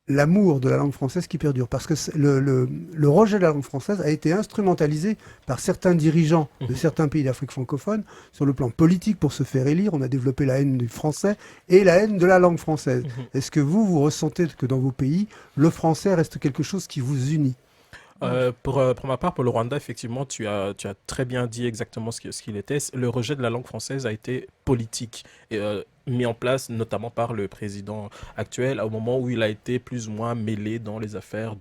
l'amour de la langue française qui perdure? Parce que le rejet de la langue française a été instrumentalisé par certains dirigeants de certains pays d'Afrique francophone sur le plan politique pour se faire élire. On a développé la haine du français et la haine de la langue française. Est-ce que vous ressentez que dans vos pays, le français reste quelque chose qui vous unit? Pour ma part, pour le Rwanda, effectivement, tu as très bien dit exactement ce qu'il était. Le rejet de la langue française a été politique et mis en place notamment par le président actuel au moment où il a été plus ou moins mêlé dans les affaires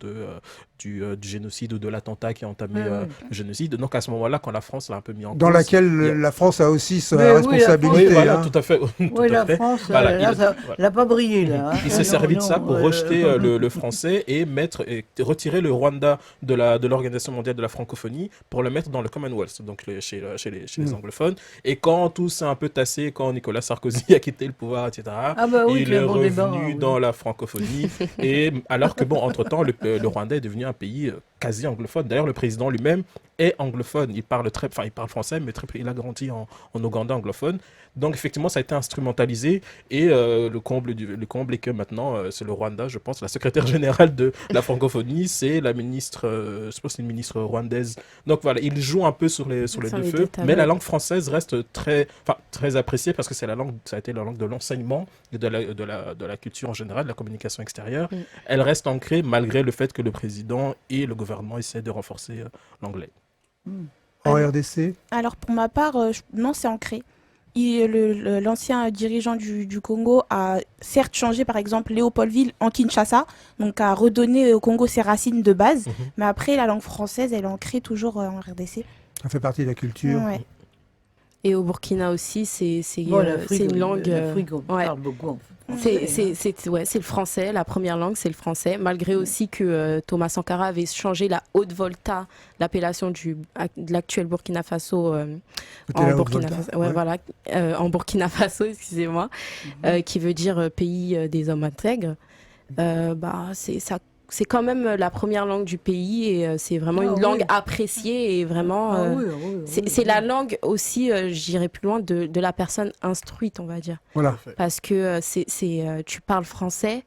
du génocide ou de l'attentat qui a entamé le génocide. Donc à ce moment-là, quand la France l'a un peu mis en cause... Dans laquelle la France a aussi sa Mais oui, responsabilité. Oui, voilà, hein. tout à fait. Oui, la France, Voilà, là, ça n'a pas brillé, là. Il s'est servi de ça pour rejeter le français et retirer le Rwanda de l'Organisation mondiale de la francophonie pour le mettre dans le Commonwealth, donc chez les anglophones. Et quand tout s'est un peu tassé, quand Nicolas Sarkozy a quitté le pouvoir, etc., il est revenu dans la francophonie. Et alors que, bon, entre-temps, le Rwanda est devenu un pays quasi anglophone. D'ailleurs, le président lui-même est anglophone. Il parle français, mais il a grandi en Ouganda anglophone. Donc, effectivement, ça a été instrumentalisé. Et le comble est que maintenant, c'est le Rwanda, je pense, la secrétaire générale de la francophonie, c'est la ministre, je pense, une ministre rwandaise. Donc, voilà, il joue un peu sur les deux feux. Mais la langue française reste très appréciée parce que ça a été la langue de l'enseignement et de la culture en général, de la communication extérieure. Elle reste ancrée malgré le fait que le président et le gouvernement essaient de renforcer l'anglais. En RDC? Alors pour ma part, non, c'est ancré. L'ancien dirigeant du Congo a certes changé, par exemple, Léopoldville en Kinshasa, donc a redonné au Congo ses racines de base, mais après, la langue française, elle est ancrée toujours en RDC. Ça fait partie de la culture. Ouais. Et au Burkina aussi, c'est une langue... L'Afrique, on parle beaucoup. C'est le français, la première langue, c'est le français, malgré aussi que Thomas Sankara avait changé la Haute-Volta, l'appellation de l'actuel Burkina Faso en Burkina Faso, excusez-moi, qui veut dire pays des hommes intègres. C'est quand même la première langue du pays et c'est vraiment une langue appréciée et vraiment c'est la langue aussi, j'irais plus loin, de la personne instruite, on va dire. Voilà. Parce que tu parles français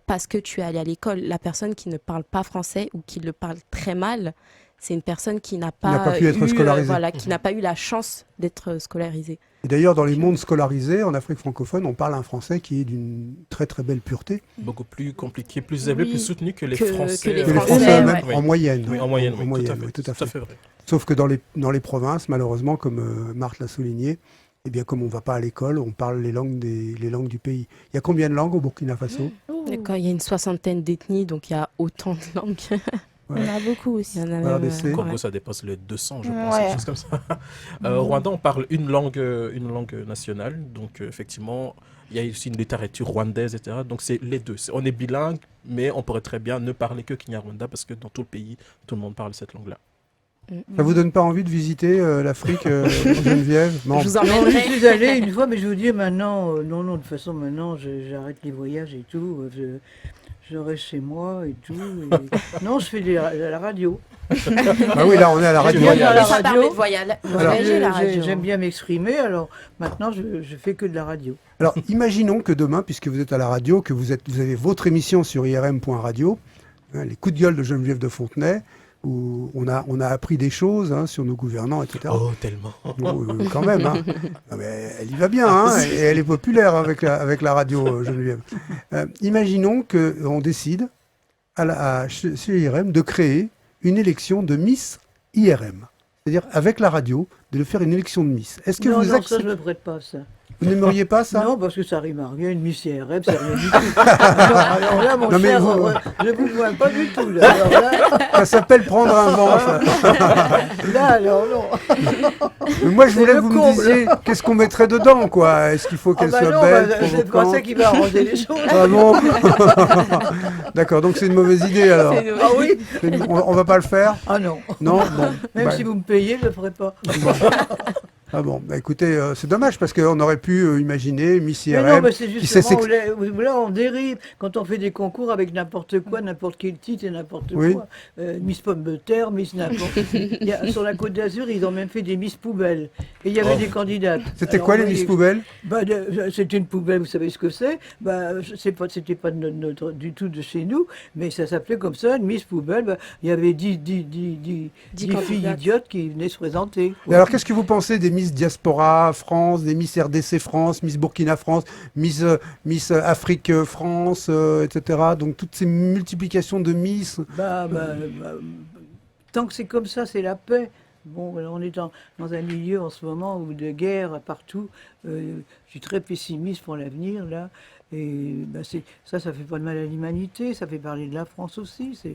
parce que tu es allé à l'école. La personne qui ne parle pas français ou qui le parle très mal, c'est une personne qui n'a pas pu être scolarisée. qui n'a pas eu la chance d'être scolarisée. Et d'ailleurs, dans les mondes scolarisés, en Afrique francophone, on parle un français qui est d'une très très belle pureté. Beaucoup plus compliqué, plus élevé, plus soutenu que les Français. Que les Français même, en moyenne. Oui, en moyenne, tout à fait. Vrai. Sauf que dans les provinces, malheureusement, comme Marthe l'a souligné, eh bien, comme on ne va pas à l'école, on parle les langues du pays. Il y a combien de langues au Burkina Faso? D'accord, il y a une 60aine d'ethnies, donc il y a autant de langues. Ouais. Il y en a beaucoup aussi. Au Congo, ça dépasse les 200, je pense, quelque chose comme ça. Au Rwanda, on parle une langue nationale. Donc, effectivement, il y a aussi une littérature rwandaise, etc. Donc, c'est les deux. On est bilingue, mais on pourrait très bien ne parler que Kinyarwanda parce que dans tout le pays, tout le monde parle cette langue-là. Ça vous donne pas envie de visiter l'Afrique, Geneviève? Non. Je vous Non, emmènerai. je suis allée une fois, mais je vous dis maintenant, non, de toute façon, maintenant, j'arrête les voyages et tout. Je reste chez moi et tout. Non, je fais de la radio. Ah oui, là, on est à la radio. Ça permet de voyager, la radio. J'aime bien m'exprimer, alors maintenant, je fais que de la radio. Alors, imaginons que demain, puisque vous êtes à la radio, que vous avez votre émission sur irm.radio, les coups de gueule de Geneviève de Fontenay, où on a appris des choses sur nos gouvernants, etc. Oh, tellement. Quand même. Hein. Non, mais elle y va bien, et elle est populaire avec la radio, Geneviève. Imaginons qu'on décide chez IRM de créer une élection de Miss IRM. C'est-à-dire, avec la radio, de faire une élection de Miss. Est-ce que vous ça, je ne me prête pas, ça. Vous n'aimeriez pas ça? Non, parce que ça rime à rien, une Miss IRM, c'est rien du tout. Alors là, mon cher, je ne vous joins pas du tout. Là. Alors là... Ça s'appelle prendre un vent, ça. Là, alors non. Mais moi, je voulais que vous me disiez qu'est-ce qu'on mettrait dedans, quoi. Est-ce qu'il faut qu'elle soit belle, c'est pas ça qui va arranger les choses. Ah bon? D'accord, donc c'est une mauvaise idée, alors. Ah oui? On va pas le faire? Ah non. Non, bon. Même si vous me payez, je ne le ferai pas. Ah bon, bah écoutez, c'est dommage parce qu'on aurait pu imaginer Miss Mais non, IRM mais c'est qui sait justement où là, on dérive. Quand on fait des concours avec n'importe quoi, n'importe quel titre et n'importe Oui. quoi. Miss Pomme de Terre, Miss n'importe. Sur la Côte d'Azur, ils ont même fait des Miss Poubelles. Et il y avait des candidates. C'était Alors, quoi les moi, Miss Poubelles? C'était une poubelle, vous savez ce que c'est? C'était pas du tout de chez nous, mais ça s'appelait comme ça, une Miss Poubelle. Il y avait 10 filles candidates. idiotes qui venaient se présenter. Et alors, qu'est-ce que vous pensez des Miss Diaspora France, des Miss RDC France, Miss Burkina France, Miss Afrique France, etc. Donc, toutes ces multiplications de Miss. Tant que c'est comme ça, c'est la paix. Bon, on est dans un milieu en ce moment où de guerre partout. Je suis très pessimiste pour l'avenir, là. Et ça fait pas de mal à l'humanité, ça fait parler de la France aussi. Je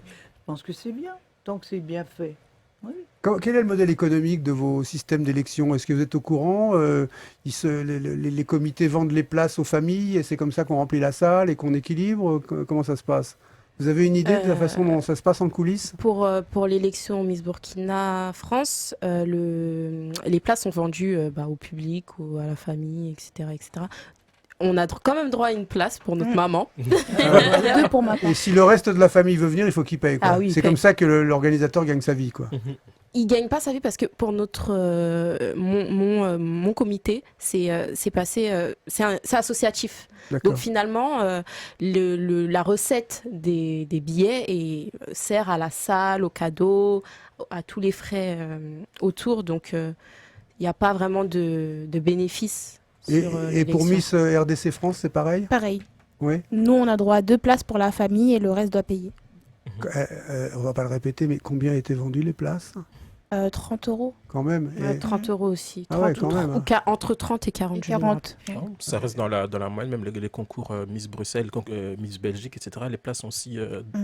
pense que c'est bien, tant que c'est bien fait. Oui. Quel est le modèle économique de vos systèmes d'élection? Est-ce que vous êtes au courant? Les comités vendent les places aux familles et c'est comme ça qu'on remplit la salle et qu'on équilibre? Comment ça se passe? Vous avez une idée de la façon dont ça se passe en coulisses? Pour l'élection Miss Burkina France, les places sont vendues au public ou à la famille, etc., etc. On a quand même droit à une place pour notre maman. Deux pour ma part. Et si le reste de la famille veut venir, il faut qu'il paye, quoi. Ah oui, C'est il paye. comme ça que l'organisateur gagne sa vie, quoi. Il gagne pas sa vie parce que pour mon comité, c'est associatif. D'accord. Donc finalement, la recette des billets sert à la salle, aux cadeaux, à tous les frais autour. Donc il n'y a pas vraiment de bénéfice. Et pour Miss RDC France, c'est pareil? Pareil. Oui. Nous, on a droit à 2 places pour la famille et le reste doit payer. On va pas le répéter, mais combien étaient vendues les places? 30 € Quand même. Et- 30 € aussi. Ah ouais, 30 quand même, hein. entre 30 et 40. Et je me rappelle. 40. Ça reste dans la moyenne, même les concours Miss Bruxelles, Miss Belgique, etc. Les places sont aussi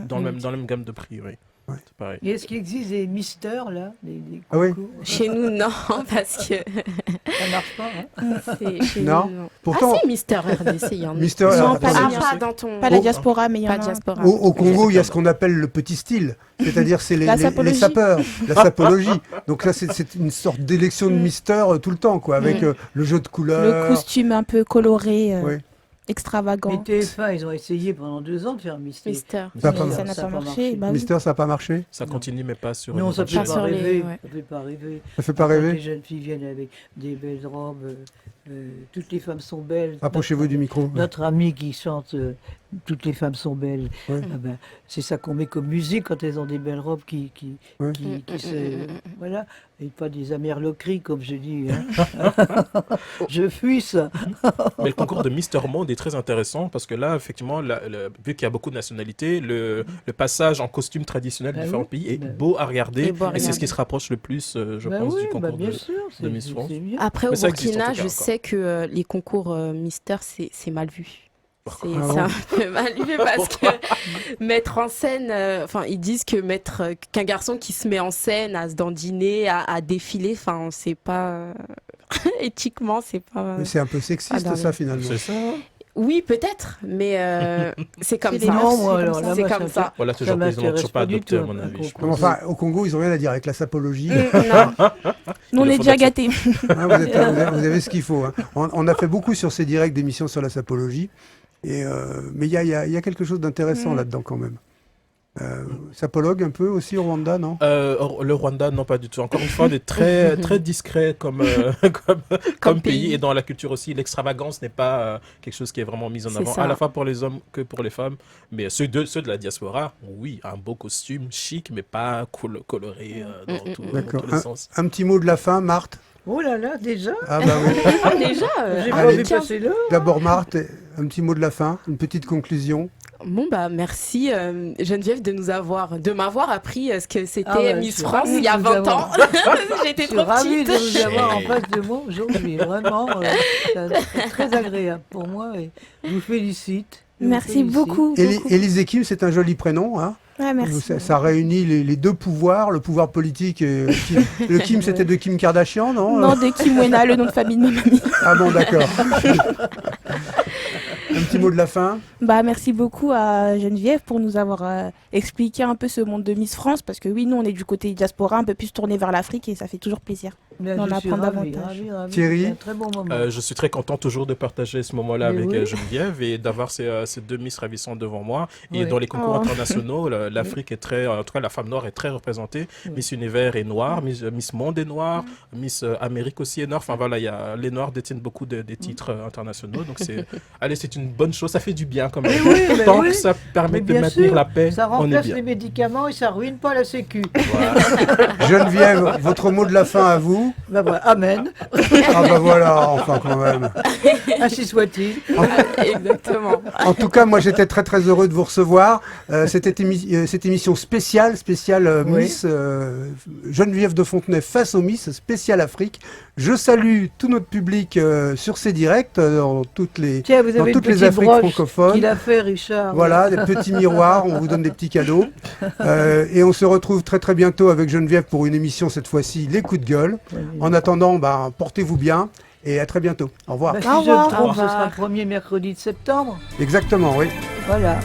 dans la même gamme de prix, oui. Ouais. C'est pareil. Et est-ce qu'il existe des mystères, là, des Ah oui. concours? Chez nous, non, parce que Ça marche pas, hein? chez Non. nous, non. Pourtant- Ah si, Mister RDC, il y en a. Mister Non, RDC. pas Ah, bien. pas dans ton... Pas la Oh. diaspora, mais il y en Pas a un. diaspora. Au Congo, il y a ce qu'on appelle le petit style, c'est-à-dire c'est La les sapologie. sapeurs, la sapologie. Donc là, c'est une sorte d'élection de Mister tout le temps, quoi, avec le jeu de couleurs. Le costume un peu coloré, Oui. extravagant. Mais TF1, ils ont essayé pendant 2 ans de faire Mister. Mister. Ça a Mais pas ça marché. n'a pas marché. Bah oui. Mister, ça n'a pas marché? Ça continue, mais pas sur. Non, les ça fait enchaînes. pas sur les- rêver. ouais. Ça fait pas rêver. Ça fait pas Quand rêver? les jeunes filles viennent avec des belles robes, toutes les femmes sont belles. Rapprochez-vous du micro. Notre amie qui chante Toutes les femmes sont belles, Ouais. ah ben, c'est ça qu'on met comme musique quand elles ont des belles robes Ouais. qui se... Voilà, et pas des amerloqueries comme je dis. Hein. Je fuis ça. Mais le concours de Mister Monde est très intéressant parce que là, effectivement, vu qu'il y a beaucoup de nationalités, le passage en costume traditionnel de Bah différents oui, pays est bah beau à regarder. Et beau à Et c'est ce regarder. qui se rapproche le plus, je Bah pense, oui, du bah concours bien de, sûr, de Miss France. c'est bien. Après, au Mais ça existe, Burkina, en tout cas, je encore. sais que les concours Mister, c'est mal vu. C'est Ah c'est un peu mal vu parce que mettre en scène, ils disent que qu'un garçon qui se met en scène à se dandiner, à défiler, enfin, c'est pas éthiquement, c'est pas. Mais c'est un peu sexiste, dans ça, les- finalement. C'est ça. Oui, peut-être, mais c'est comme C'est les ça. mœurs, Non, c'est moi, comme alors ça. là, C'est moi, comme ça. Voilà, toujours, ils n'ont m'intéresse toujours pas pas du adopté, à tout, mon un avis. je concours. pense. Enfin, au Congo, ils n'ont rien à dire avec la sapologie. Non. Nous, on Il est faut déjà mettre- gâtés. Hein, vous avez ce qu'il faut. Hein. On a fait beaucoup sur ces directs d'émissions sur la sapologie. Mais il y a quelque chose d'intéressant là-dedans quand même. Sapologue un peu aussi au Rwanda, non? Le Rwanda, non, pas du tout. Encore une fois, on est très, très discret comme pays. Et dans la culture aussi, l'extravagance n'est pas quelque chose qui est vraiment mis en C'est avant, ça. à la fois pour les hommes que pour les femmes. Mais ceux de la diaspora, oui, un beau costume chic, mais pas coloré dans tous D'accord. les sens. Un petit mot de la fin, Marthe? Oh là là, déjà Ah bah oui. Ah, déjà, J'ai pas allez. vu passer là. D'abord Marthe, un petit mot de la fin, une petite conclusion. Bon bah merci Geneviève de m'avoir appris ce que c'était Ah ouais, Miss je suis France ravie il y a de vous 20 ans. avoir. J'étais Je suis trop ravie petite. de vous avoir en face de moi aujourd'hui. Vraiment, c'est très agréable pour moi et je vous félicite. Je vous Merci félicite. beaucoup. Élise Kim, c'est un joli prénom. Hein. Ouais, merci. Ça réunit les deux pouvoirs, le pouvoir politique et le Kim, c'était de Kim Kardashian, non? Non, de Kim Wena, le nom de famille de ma mamie. Ah bon, d'accord. Un petit mot de la fin. Bah, merci beaucoup à Geneviève pour nous avoir expliqué un peu ce monde de Miss France, parce que oui, nous, on est du côté diaspora, un peu plus tourné vers l'Afrique, et ça fait toujours plaisir. Ben, d'en je suis apprendre ravie, davantage. ravie. Thierry C'est un très bon moment. Je suis très content toujours de partager ce moment-là Mais avec oui. Geneviève et d'avoir ces deux Miss ravissantes devant moi. Et Oui. dans les concours Oh. internationaux, l'Afrique est très, en tout cas la femme noire est très représentée. Oui. Miss Univers est noire, Miss Monde est noire, Miss Amérique aussi est noire. Enfin voilà, les noirs détiennent beaucoup des titres internationaux. Donc allez, c'est une bonne chose, ça fait du bien quand même. Oui, mais Tant oui. que ça permet Mais de bien maintenir sûr, la paix, Ça on est remplace bien. les médicaments et ça ruine pas la sécu. Voilà. Geneviève, votre mot de la fin à vous. Ben voilà, amen. Ah bah voilà, enfin quand même. Ainsi soit-il. Exactement. En tout cas, moi j'étais très très heureux de vous recevoir. Cette émission spéciale Oui. Miss Geneviève de Fontenay face aux Miss spéciale Afrique. Je salue tout notre public sur ces directs dans toutes les Tiens, vous dans avez une toutes les petite Afriques broche francophones. qu'il a fait, Richard. Voilà, des petits miroirs, on vous donne des petits cadeaux. Et on se retrouve très très bientôt avec Geneviève pour une émission, cette fois-ci, Les coups de gueule. En attendant, portez-vous bien et à très bientôt. Au revoir. Ben, si Au je me revoir. trompe, Au ce sera revoir. le premier mercredi de septembre. Exactement, oui. Voilà.